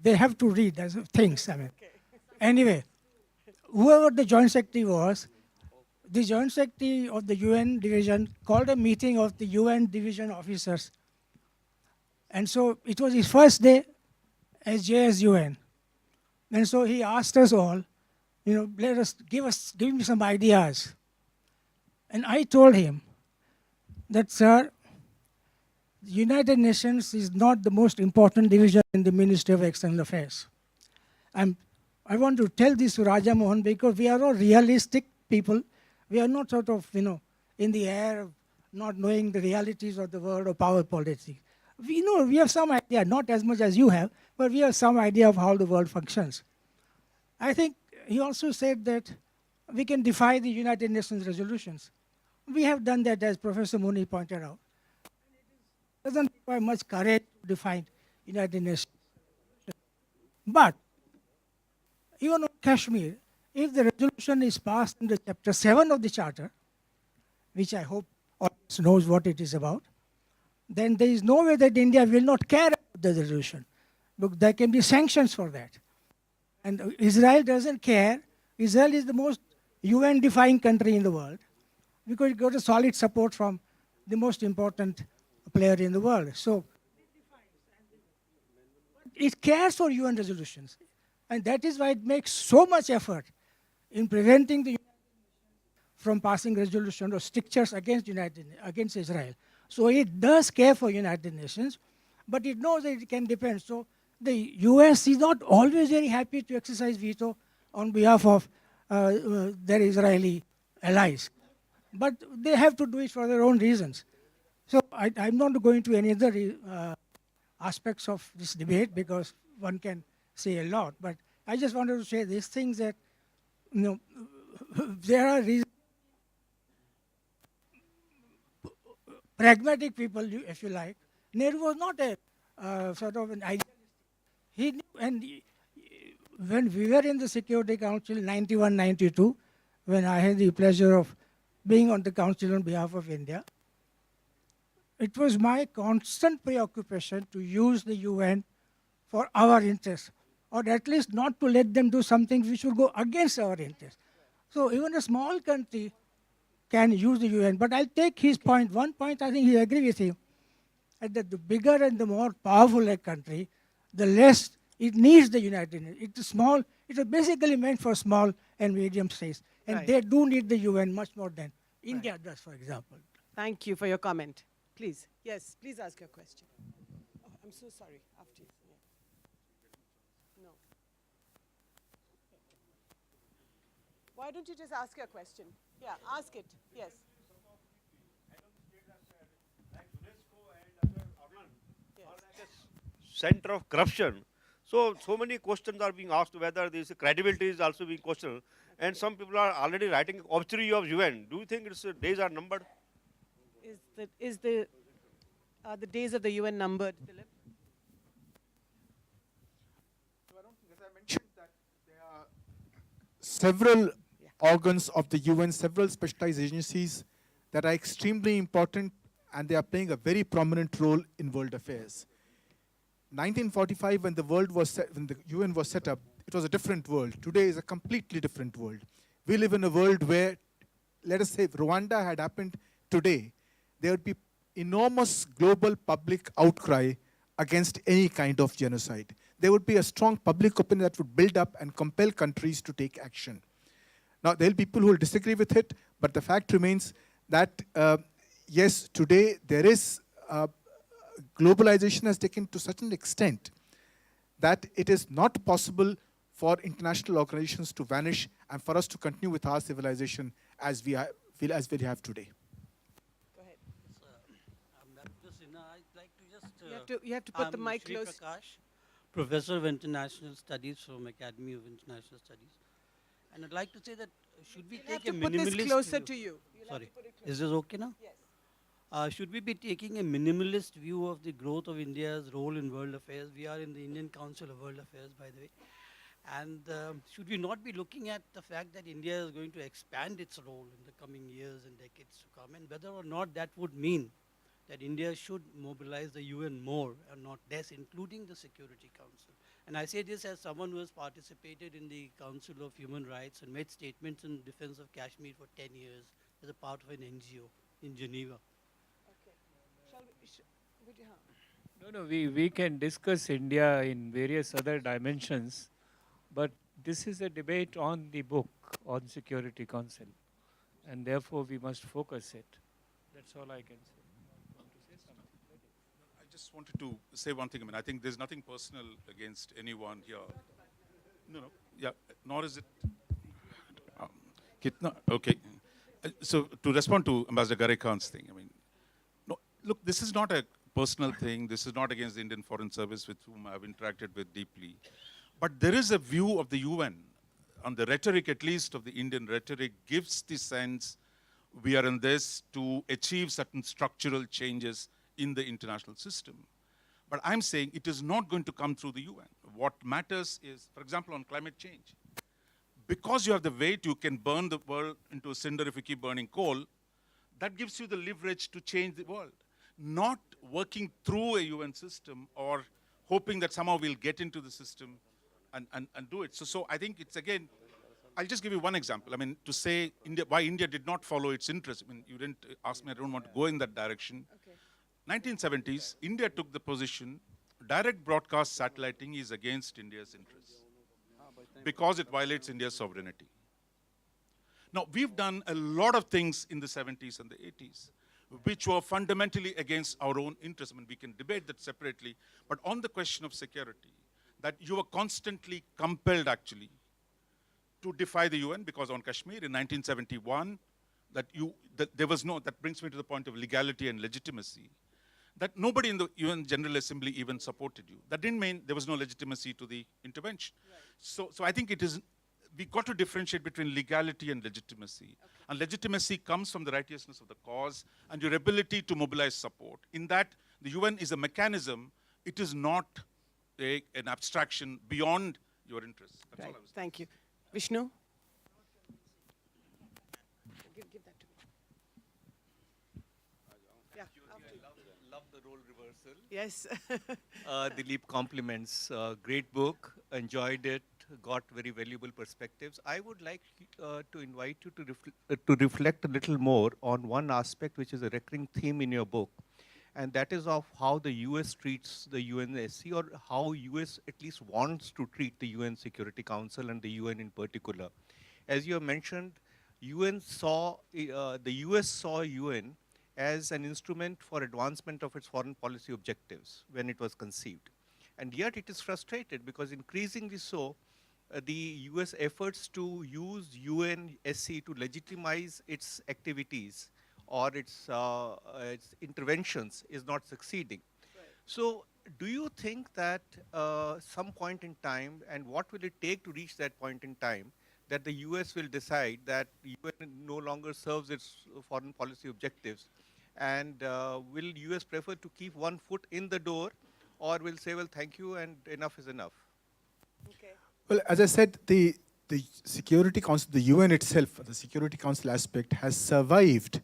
They have to read things. I mean, anyway, whoever the Joint Secretary was, the Joint Secretary of the UN division called a meeting of the UN division officers. And so it was his first day as JSUN. And so he asked us all, give me some ideas. And I told him that, sir, the United Nations is not the most important division in the Ministry of External Affairs. I want to tell this to Raja Mohan because we are all realistic people. We are not sort of, in the air, not knowing the realities of the world or power politics. We have some idea, not as much as you have, but we have some idea of how the world functions. I think he also said that we can defy the United Nations resolutions. We have done that, as Professor Muni pointed out. It doesn't require much courage to define United Nations. But even on Kashmir, if the resolution is passed in the chapter 7 of the Charter, which I hope all knows what it is about, then there is no way that India will not care about the resolution. Look, there can be sanctions for that. And Israel doesn't care. Israel is the most UN-defying country in the world because it got a solid support from the most important player in the world. So it cares for UN resolutions. And that is why it makes so much effort in preventing the from passing resolution or strictures against Israel. So it does care for United Nations, but it knows that it can depend. So the US is not always very happy to exercise veto on behalf of their Israeli allies. But they have to do it for their own reasons. So I'm not going to any other aspects of this debate because one can say a lot. But I just wanted to say these things that, there are reasons. Pragmatic people, if you like. Nehru was not a sort of an idealist. He knew, and when we were in the Security Council 91-92, when I had the pleasure of being on the council on behalf of India, it was my constant preoccupation to use the UN for our interests, or at least not to let them do something which would go against our interests. So even a small country can use the UN. But I'll take his point. One point, I think he agrees with him, that the bigger and the more powerful a country, the less it needs the United Nations. It's small. It is basically meant for small and medium states. And they do need the UN much more than India does, for example. Thank you for your comment. Please. Yes, please ask your question. Oh, I'm so sorry. After you. Yeah. No. Why don't you just ask your question? Yeah, ask it. Yes. Center of corruption. So many questions are being asked whether this credibility is also being questioned. And some people are already writing obituary of UN. Do you think its days are numbered? Is the days of the UN numbered, Dilip? So I don't think, as I mentioned, that there are several organs of the UN, several specialized agencies that are extremely important, and they are playing a very prominent role in world affairs. 1945, when the UN was set up, it was a different world. Today is a completely different world. We live in a world where, let us say, if Rwanda had happened today, there would be enormous global public outcry against any kind of genocide. There would be a strong public opinion that would build up and compel countries to take action. Now, there will be people who will disagree with it, but the fact remains that, yes, today there is globalization has taken to such an extent that it is not possible for international organizations to vanish and for us to continue with our civilization as we have today. Go ahead. Emeritus Sinha, I'd like to just... you have to put the mic Sri close. Prakash, Professor of International Studies from Academy of International Studies. And I'd like to say that should we take a minimalist... Put this closer to you. Sorry, is this okay now? Yes. Should we be taking a minimalist view of the growth of India's role in world affairs? We are in the Indian Council of World Affairs, by the way. And should we not be looking at the fact that India is going to expand its role in the coming years and decades to come, and whether or not that would mean that India should mobilize the UN more and not less, including the Security Council? And I say this as someone who has participated in the Council of Human Rights and made statements in defense of Kashmir for 10 years as a part of an NGO in Geneva. Okay. Would you have? No, we can discuss India in various other dimensions, but this is a debate on the book, on Security Council, and therefore we must focus it. That's all I can say. I just wanted to say one thing. I mean, I think there's nothing personal against anyone here. No, yeah, nor is it. Okay. So to respond to Ambassador Gare Khan's thing, I mean, no, look, this is not a personal thing. This is not against the Indian Foreign Service, with whom I've interacted with deeply. But there is a view of the UN, on the rhetoric, at least of the Indian rhetoric, gives the sense we are in this to achieve certain structural changes in the international system. But I'm saying it is not going to come through the UN. What matters is, for example, on climate change. Because you have the weight, you can burn the world into a cinder if you keep burning coal. That gives you the leverage to change the world. Not working through a UN system or hoping that somehow we'll get into the system and do it. So I think it's, again, I'll just give you one example. I mean, to say why India did not follow its interests. I mean, you didn't ask me, I don't want to go in that direction. Okay. 1970s, India took the position, direct broadcast satelliting is against India's interests because it violates India's sovereignty. Now, we've done a lot of things in the 70s and the 80s, which were fundamentally against our own interests. I mean, we can debate that separately, but on the question of security, that you were constantly compelled, actually, to defy the UN, because on Kashmir in 1971, there was no, that brings me to the point of legality and legitimacy, that nobody in the UN General Assembly even supported you. That didn't mean there was no legitimacy to the intervention. Right. So I think it is, we got to differentiate between legality and legitimacy. Okay. And legitimacy comes from the righteousness of the cause and your ability to mobilize support. In that, the UN is a mechanism, it is not an abstraction beyond your interests. That's all I was saying. Thank you. Vishnu? Give that to me. Yeah, love the role reversal. yes. Dilip, compliments. Great book. Enjoyed it. Got very valuable perspectives. I would like to invite you to reflect a little more on one aspect which is a recurring theme in your book, and that is of how the US treats the UNSC, or how US at least wants to treat the UN Security Council and the UN in particular. As you have mentioned, the US saw UN as an instrument for advancement of its foreign policy objectives when it was conceived. And yet it is frustrated because increasingly so, the US efforts to use UNSC to legitimize its activities or its interventions is not succeeding. Right. So do you think that some point in time, and what will it take to reach that point in time, that the US will decide that UN no longer serves its foreign policy objectives, and will US prefer to keep one foot in the door, or will say, well, thank you, and enough is enough? Okay. Well, as I said, the Security Council, the UN itself, the Security Council aspect has survived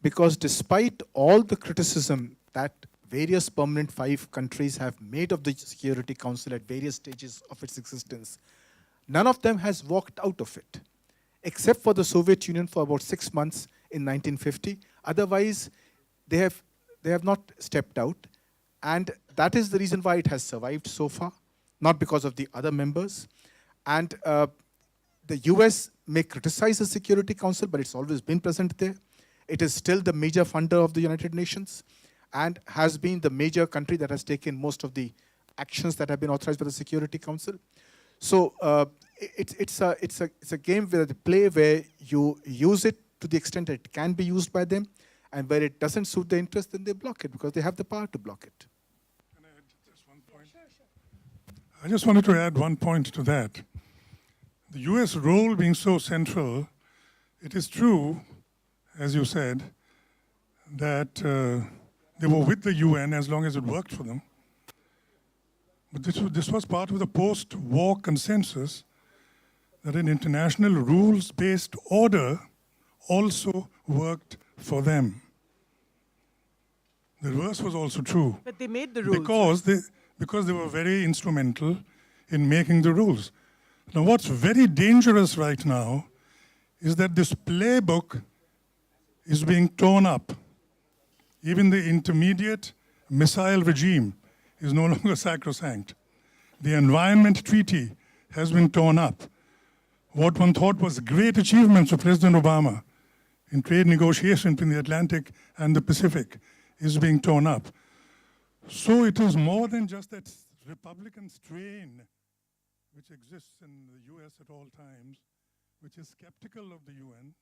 because despite all the criticism that various permanent 5 countries have made of the Security Council at various stages of its existence, none of them has walked out of it, except for the Soviet Union for about 6 months in 1950. Otherwise, they have not stepped out. And that is the reason why it has survived so far, not because of the other members. And the US may criticize the Security Council, but it's always been present there. It is still the major funder of the United Nations and has been the major country that has taken most of the actions that have been authorized by the Security Council. So it's a game where the play where you use it to the extent that it can be used by them, and where it doesn't suit their interest, then they block it because they have the power to block it. Can I add just one point? Yeah, sure. I just wanted to add one point to that. The US role being so central, it is true, as you said, that they were with the UN as long as it worked for them. But this was part of the post-war consensus that an international rules-based order also worked for them. The reverse was also true. But they made the rules. Because they were very instrumental in making the rules. Now, what's very dangerous right now is that this playbook is being torn up. Even the intermediate missile regime is no longer sacrosanct. The Environment Treaty has been torn up. What one thought was great achievements of President Obama in trade negotiations between the Atlantic and the Pacific is being torn up. So it is more than just that Republican strain which exists in the US at all times, which is skeptical of the UN.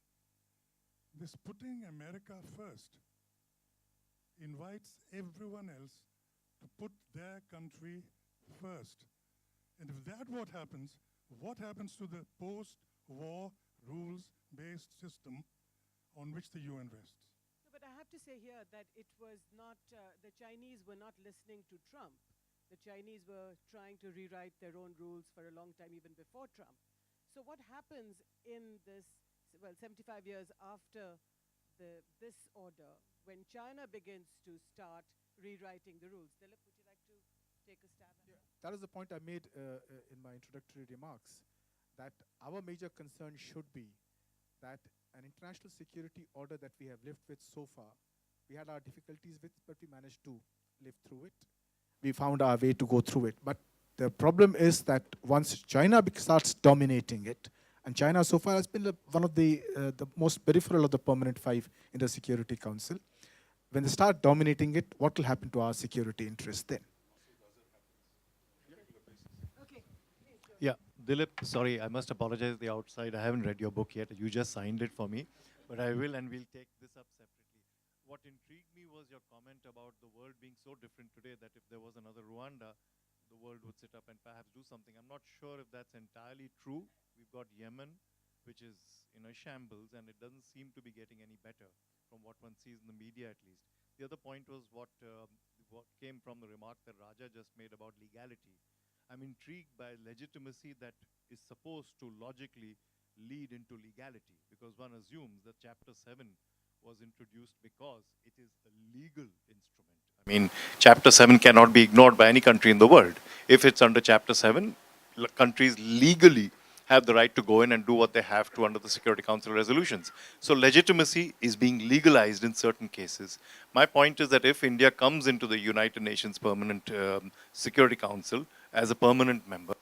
This putting America first invites everyone else to put their country first. And if that what happens to the post-war rules-based system on which the UN rests? No, but I have to say here that it was not, the Chinese were not listening to Trump. The Chinese were trying to rewrite their own rules for a long time, even before Trump. So what happens in this, well, 75 years after this order, when China begins to start rewriting the rules? Dilip, would you like to take a stab at that? That is the point I made in my introductory remarks, that our major concern should be that an international security order that we have lived with so far, we had our difficulties with, but we managed to live through it. We found our way to go through it. But the problem is that once China starts dominating it, and China so far has been one of the most peripheral of the permanent five in the Security Council, when they start dominating it, what will happen to our security interests then? Yeah, Dilip, sorry, I must apologize the outside. I haven't read your book yet. You just signed it for me, but I will, and we'll take this up separately. What intrigued me was your comment about the world being so different today that if there was another Rwanda, the world would sit up and perhaps do something. I'm not sure if that's entirely true. We've got Yemen, which is in a shambles, and it doesn't seem to be getting any better from what one sees in the media, at least. The other point was what came from the remark that Raja just made about legality. I'm intrigued by legitimacy that is supposed to logically lead into legality, because one assumes that Chapter 7 was introduced because it is a legal instrument. I mean, Chapter 7 cannot be ignored by any country in the world. If it's under Chapter 7, countries legally have the right to go in and do what they have to under the Security Council resolutions. So legitimacy is being legalized in certain cases. My point is that if India comes into the United Nations Permanent Security Council as a permanent member,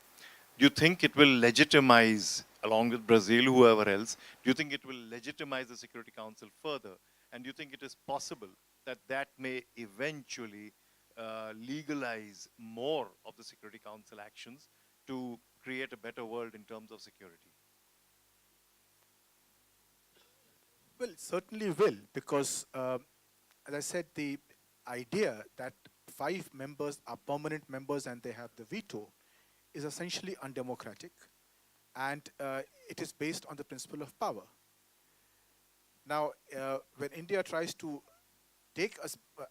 do you think it will legitimize, along with Brazil, whoever else, do you think it will legitimize the Security Council further? And do you think it is possible that that may eventually legalize more of the Security Council actions to create a better world in terms of security? Well, it certainly will, because, as I said, the idea that 5 members are permanent members and they have the veto is essentially undemocratic, and it is based on the principle of power. Now, when India tries to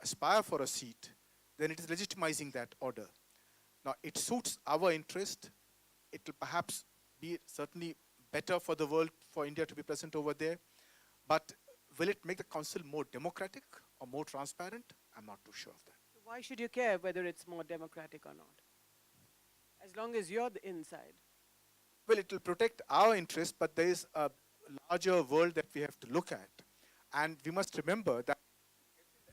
aspire for a seat, then it is legitimizing that order. Now, it suits our interest. It will perhaps be certainly better for the world for India to be present over there. But will it make the council more democratic or more transparent? I'm not too sure of that. So why should you care whether it's more democratic or not? As long as you're the inside. Well, it will protect our interests, but there is a larger world that we have to look at. And we must remember that,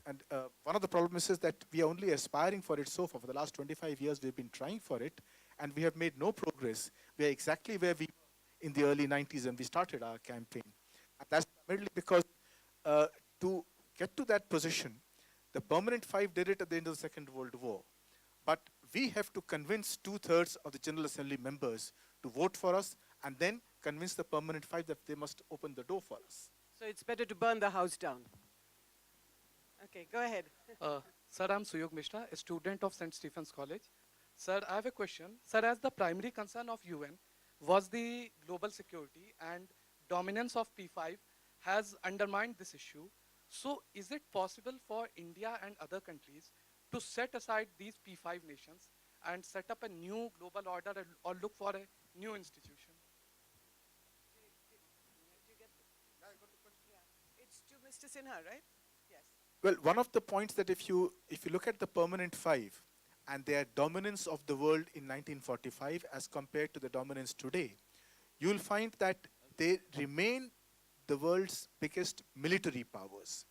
and one of the problems is that we are only aspiring for it so far. For the last 25 years, we've been trying for it, and we have made no progress. We are exactly where we were in the early 90s when we started our campaign. And that's primarily because to get to that position, the permanent 5 did it at the end of the Second World War. But we have to convince 2/3 of the General Assembly members to vote for us, and then convince the permanent 5 that they must open the door for us. So it's better to burn the house down. Okay, go ahead. Sir, I'm Suyog Mishra, a student of St. Stephen's College. Sir, I have a question. Sir, as the primary concern of UN was the global security, and dominance of P5 has undermined this issue. So is it possible for India and other countries to set aside these P5 nations and set up a new global order or look for a new institution? It's to Mr. Sinha, right? Yes. Well, one of the points that if you look at the permanent 5, and their dominance of the world in 1945 as compared to the dominance today, you will find that they remain the world's biggest military powers.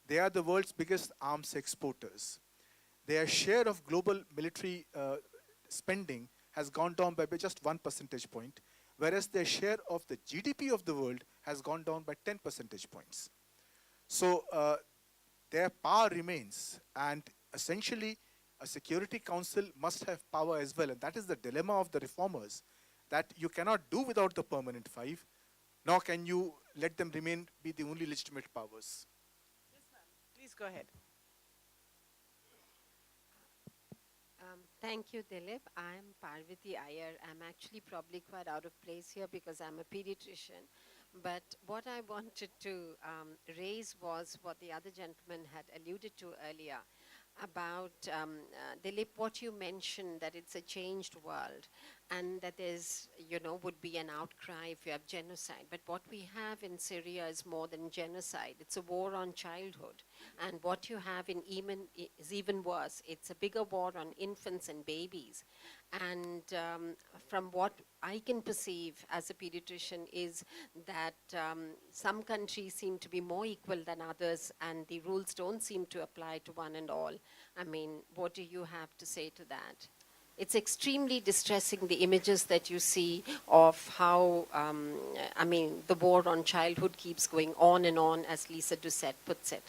They are the world's biggest arms exporters. Their share of global military spending has gone down by just 1 percentage point, whereas their share of the GDP of the world has gone down by 10 percentage points. So their power remains, and essentially a Security Council must have power as well, and that is the dilemma of the reformers, that you cannot do without the permanent five, nor can you let them be the only legitimate powers. Yes, ma'am. Please go ahead. Thank you, Dilip. I'm Parvati Iyer. I'm actually probably quite out of place here because I'm a pediatrician. But what I wanted to raise was what the other gentleman had alluded to earlier about, Dilip, what you mentioned, that it's a changed world and that there's, would be an outcry if you have genocide. But what we have in Syria is more than genocide. It's a war on childhood. And what you have in Yemen is even worse. It's a bigger war on infants and babies. And from what I can perceive as a pediatrician is that some countries seem to be more equal than others, and the rules don't seem to apply to one and all. I mean, what do you have to say to that? It's extremely distressing, the images that you see of how, the war on childhood keeps going on and on, as Lisa Doucette puts it.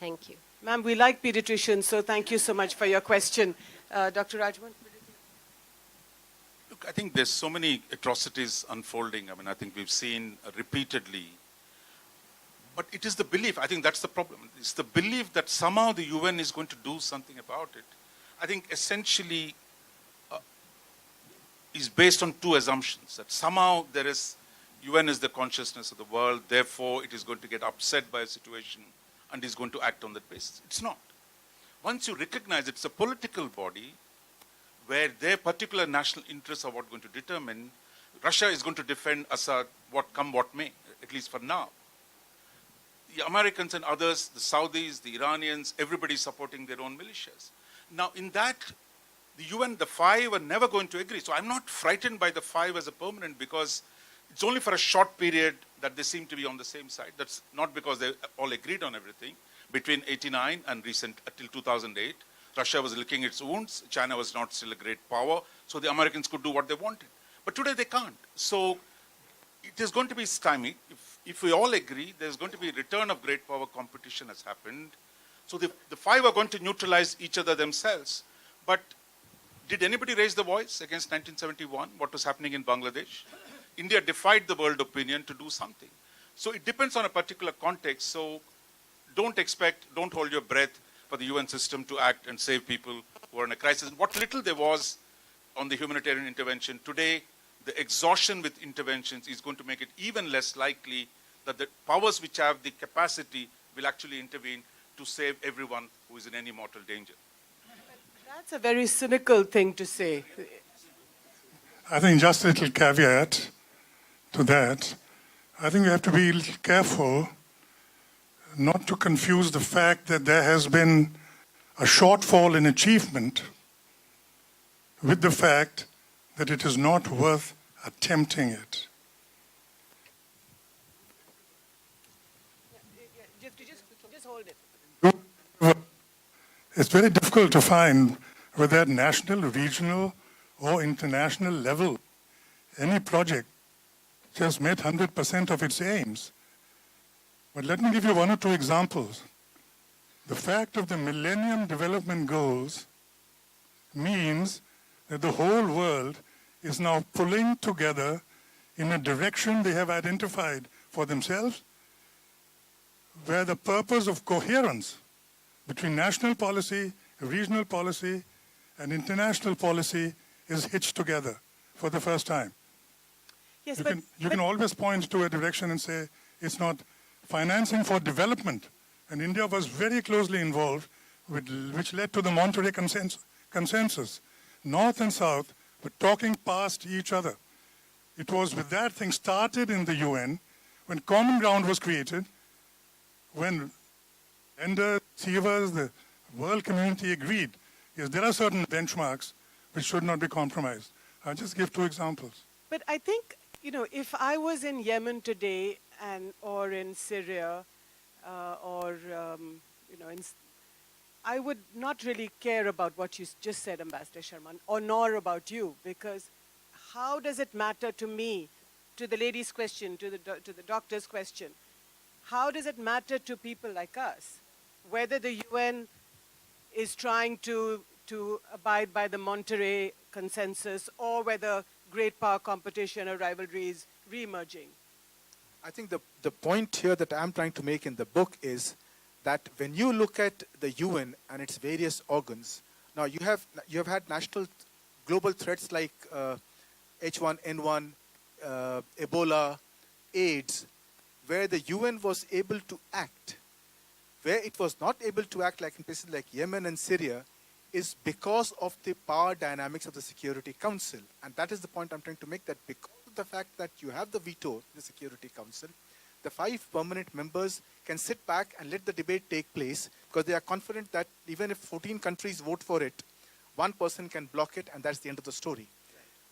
Thank you. Ma'am, we like pediatricians, so thank you so much for your question. Dr. Rajman? Look, I think there's so many atrocities unfolding. I think we've seen repeatedly. But it is the belief, I think that's the problem. It's the belief that somehow the UN is going to do something about it. I think essentially is based on two assumptions, that somehow UN is the consciousness of the world, therefore it is going to get upset by a situation and is going to act on that basis. It's not. Once you recognize it's a political body where their particular national interests are what going to determine, Russia is going to defend Assad what may, at least for now. The Americans and others, the Saudis, the Iranians, everybody supporting their own militias. Now in that, the UN, the five are never going to agree. So I'm not frightened by the five as a permanent, because it's only for a short period that they seem to be on the same side. That's not because they all agreed on everything. Between 89 and recent, till 2008, Russia was licking its wounds. China was not still a great power. So the Americans could do what they wanted. But today they can't. So it is going to be stymied. If we all agree, there's going to be a return of great power competition has happened. So the five are going to neutralize each other themselves. But did anybody raise the voice against 1971, what was happening in Bangladesh? India defied the world opinion to do something. So it depends on a particular context. So don't hold your breath for the UN system to act and save people who are in a crisis. And what little there was on the humanitarian intervention, today the exhaustion with interventions is going to make it even less likely that the powers which have the capacity will actually intervene to save everyone who is in any mortal danger. That's a very cynical thing to say. I think just a little caveat to that. I think we have to be a little careful not to confuse the fact that there has been a shortfall in achievement with the fact that it is not worth attempting it. Just hold it. It's very difficult to find whether at national, regional, or international level, any project just met 100% of its aims. But let me give you one or two examples. The fact of the Millennium Development Goals means that the whole world is now pulling together in a direction they have identified for themselves, where the purpose of coherence between national policy, regional policy, and international policy is hitched together for the first time. Yes, you can always point to a direction and say it's not financing for development. And India was very closely involved, which led to the Monterey consensus. North and South were talking past each other. It was with that thing started in the UN, when common ground was created, when lenders, receivers, the world community agreed Yes, there are certain benchmarks which should not be compromised. I'll just give 2 examples. But I think, if I was in Yemen today or in Syria I would not really care about what you just said, Ambassador Sharma, or nor about you, because how does it matter to me, to the lady's question, to the doctor's question, how does it matter to people like us whether the UN is trying to abide by the Monterey Consensus or whether great power competition or rivalry is re-emerging? I think the point here that I'm trying to make in the book is that when you look at the UN and its various organs, now you have had national global threats like H1N1, Ebola, AIDS, where the UN was able to act. Where it was not able to act, like in places like Yemen and Syria, is because of the power dynamics of the Security Council. And that is the point I'm trying to make, that because of the fact that you have the veto in the Security Council, the 5 permanent members can sit back and let the debate take place because they are confident that even if 14 countries vote for it, one person can block it and that's the end of the story.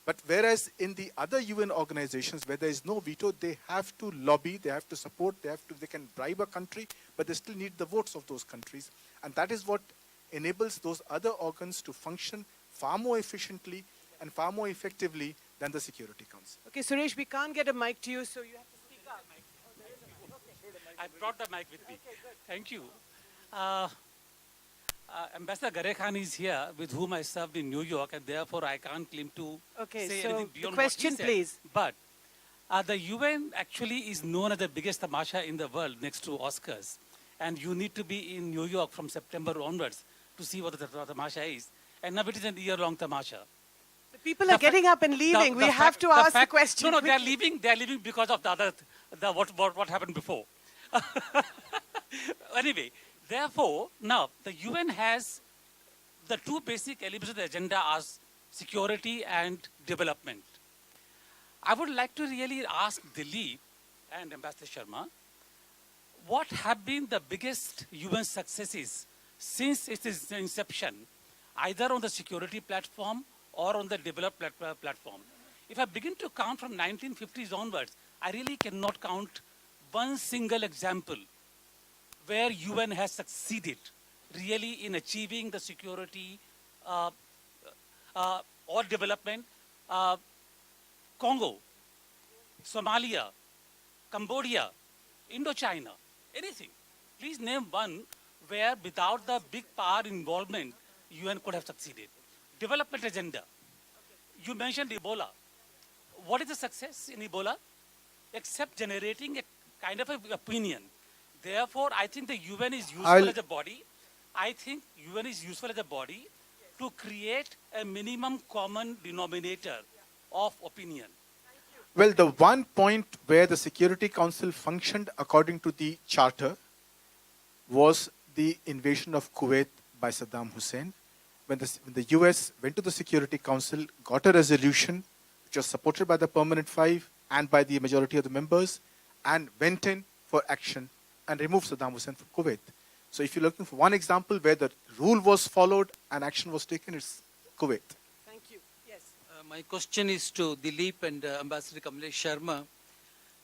But whereas in the other UN organizations where there is no veto, they have to lobby, they have to support, they can bribe a country, but they still need the votes of those countries. And that is what enables those other organs to function far more efficiently and far more effectively than the Security Council. Okay, Suresh, we can't get a mic to you, so you have to speak up. I brought the mic with me. Thank you. Ambassador Garekhan is here, with whom I served in New York, and therefore I can't claim to say anything beyond the question, what he said. please. But the UN actually is known as the biggest tamasha in the world next to Oscars. And you need to be in New York from September onwards to see what the tamasha is. And now it is a year-long tamasha. The people are getting up and leaving. We have to ask the question. No, they are leaving. They are leaving because of what happened before. Anyway, therefore, now the UN has the 2 basic elements of the agenda as security and development. I would like to really ask Dilip and Ambassador Sharma, what have been the biggest UN successes since its inception, either on the security platform or on the development platform? If I begin to count from 1950s onwards, I really cannot count one single example where UN has succeeded really in achieving the security or development. Congo, Somalia, Cambodia, Indochina, anything. Please name one where without the big power involvement, UN could have succeeded. Development agenda. You mentioned Ebola. What is the success in Ebola? Except generating a kind of an opinion. Therefore, I think the UN is useful as a body. I think UN is useful as a body to create a minimum common denominator of opinion. Well, the one point where the Security Council functioned according to the Charter was the invasion of Kuwait by Saddam Hussein. When the US went to the Security Council, got a resolution which was supported by the Permanent 5 and by the majority of the members, and went in for action and removed Saddam Hussein from Kuwait. So if you're looking for one example where the rule was followed and action was taken, it's Kuwait. Thank you. Yes. My question is to Dilip and Ambassador Kamalesh Sharma.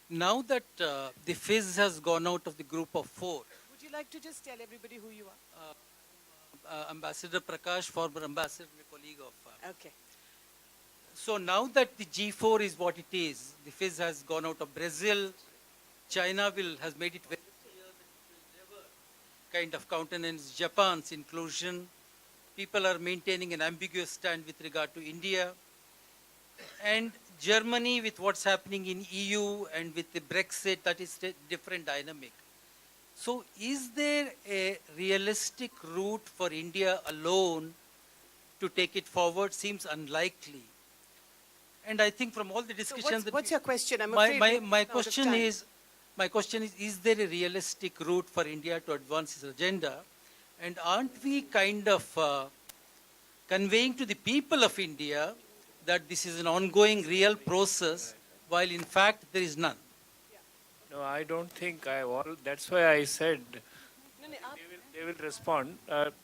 Now that the Fizz has gone out of the group of 4. Would you like to just tell everybody who you are? Ambassador Prakash, former ambassador, my colleague of... Okay. So now that the G4 is what it is, the Fizz has gone out of Brazil, China has made it very clear that it will never kind of countenance Japan's inclusion. People are maintaining an ambiguous stand with regard to India. And Germany, with what's happening in EU and with the Brexit, that is a different dynamic. So is there a realistic route for India alone to take it forward? Seems unlikely. And I think from all the discussions... So what's your question? My question is, is there a realistic route for India to advance its agenda? And aren't we kind of conveying to the people of India that this is an ongoing real process, while in fact there is none? No, I don't think that's why I said They will respond.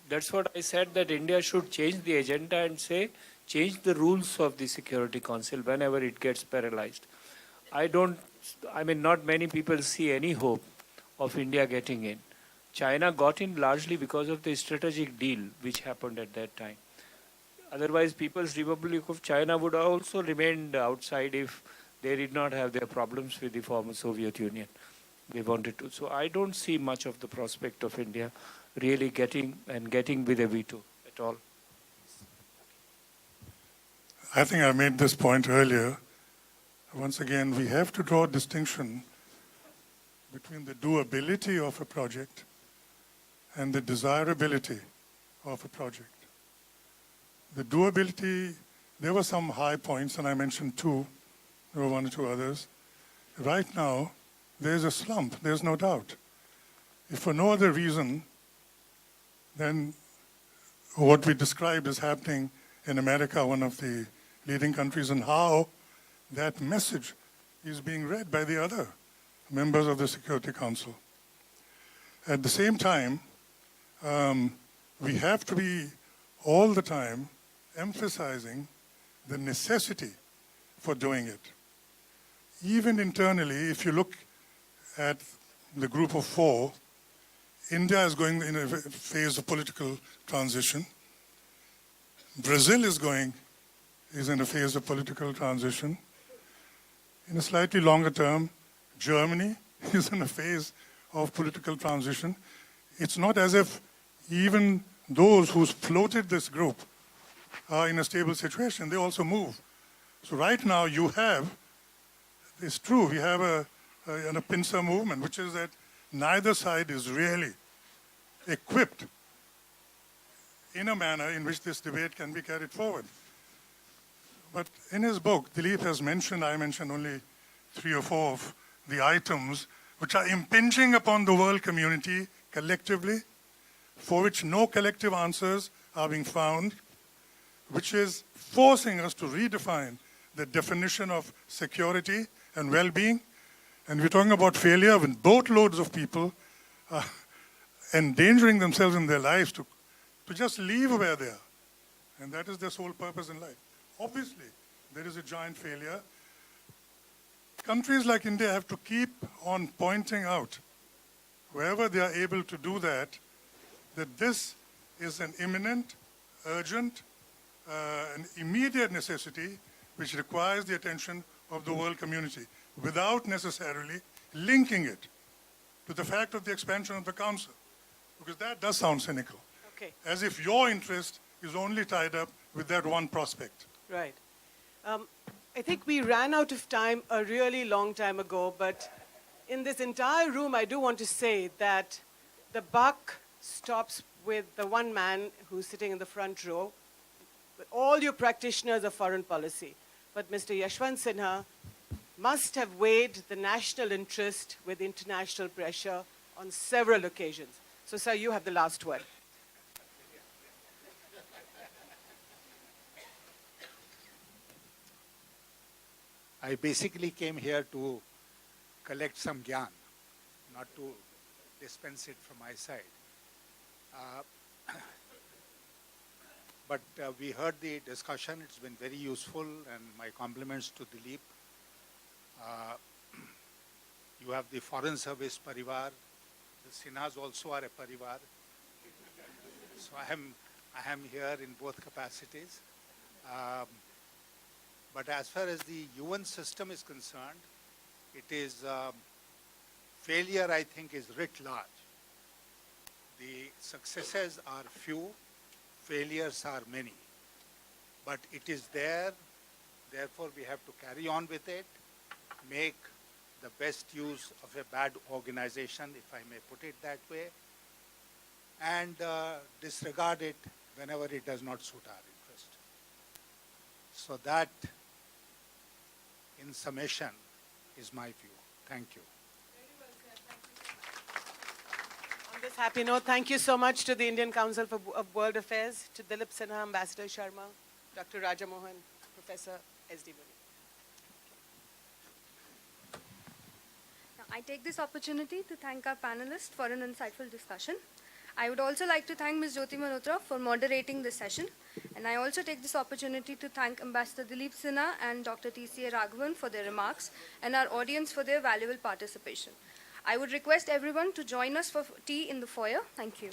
That's what I said, that India should change the agenda and say, change the rules of the Security Council whenever it gets paralyzed. Not many people see any hope of India getting in. China got in largely because of the strategic deal which happened at that time. Otherwise, People's Republic of China would also remain outside if they did not have their problems with the former Soviet Union. They wanted to. So I don't see much of the prospect of India really getting with a veto at all. I think I made this point earlier. Once again, we have to draw a distinction between the doability of a project and the desirability of a project. The doability, there were some high points, and I mentioned two. There were one or two others. Right now, there's a slump, there's no doubt. If for no other reason than what we described as happening in America, one of the leading countries, and how that message is being read by the other members of the Security Council. At the same time, we have to be all the time emphasizing the necessity for doing it. Even internally, if you look at the group of four, India is going in a phase of political transition. Brazil is in a phase of political transition. In a slightly longer term, Germany is in a phase of political transition. It's not as if even those who floated this group are in a stable situation. They also move. So right now you have, it's true, we have a pincer movement, which is that neither side is really equipped in a manner in which this debate can be carried forward. But in his book, Dilip has mentioned, I mentioned only 3 or 4 of the items which are impinging upon the world community collectively, for which no collective answers are being found, which is forcing us to redefine the definition of security and well-being. And we're talking about failure when boatloads of people are endangering themselves in their lives to just leave where they are. And that is their sole purpose in life. Obviously, there is a giant failure. Countries like India have to keep on pointing out, wherever they are able to do that, that this is an imminent, urgent, an immediate necessity which requires the attention of the world community without necessarily linking it to the fact of the expansion of the Council. Because that does sound cynical. Okay. As if your interest is only tied up with that one prospect. Right. I think we ran out of time a really long time ago, but in this entire room, I do want to say that the buck stops with the one man who's sitting in the front row. All you practitioners of foreign policy. But Mr. Yashwant Sinha must have weighed the national interest with international pressure on several occasions. So, sir, you have the last word. I basically came here to collect some gyan, not to dispense it from my side. But we heard the discussion. It's been very useful, and my compliments to Dilip. You have the Foreign Service Parivar. The Sinhas also are a Parivar. So I am here in both capacities. But as far as the UN system is concerned, it is failure, I think, is writ large. The successes are few, failures are many. But it is there, therefore we have to carry on with it, make the best use of a bad organization, if I may put it that way, and disregard it whenever it does not suit our interest. So that, in summation, is my view. Thank you. On this happy note, thank you so much to the Indian Council of World Affairs, to Dilip Sinha, Ambassador Sharma, Dr. Raja Mohan, Professor S.D. Muni. Now, I take this opportunity to thank our panelists for an insightful discussion. I would also like to thank Ms. Jyoti Malhotra for moderating this session. And I also take this opportunity to thank Ambassador Dilip Sinha and Dr. T.C.A. Raghavan for their remarks and our audience for their valuable participation. I would request everyone to join us for tea in the foyer. Thank you.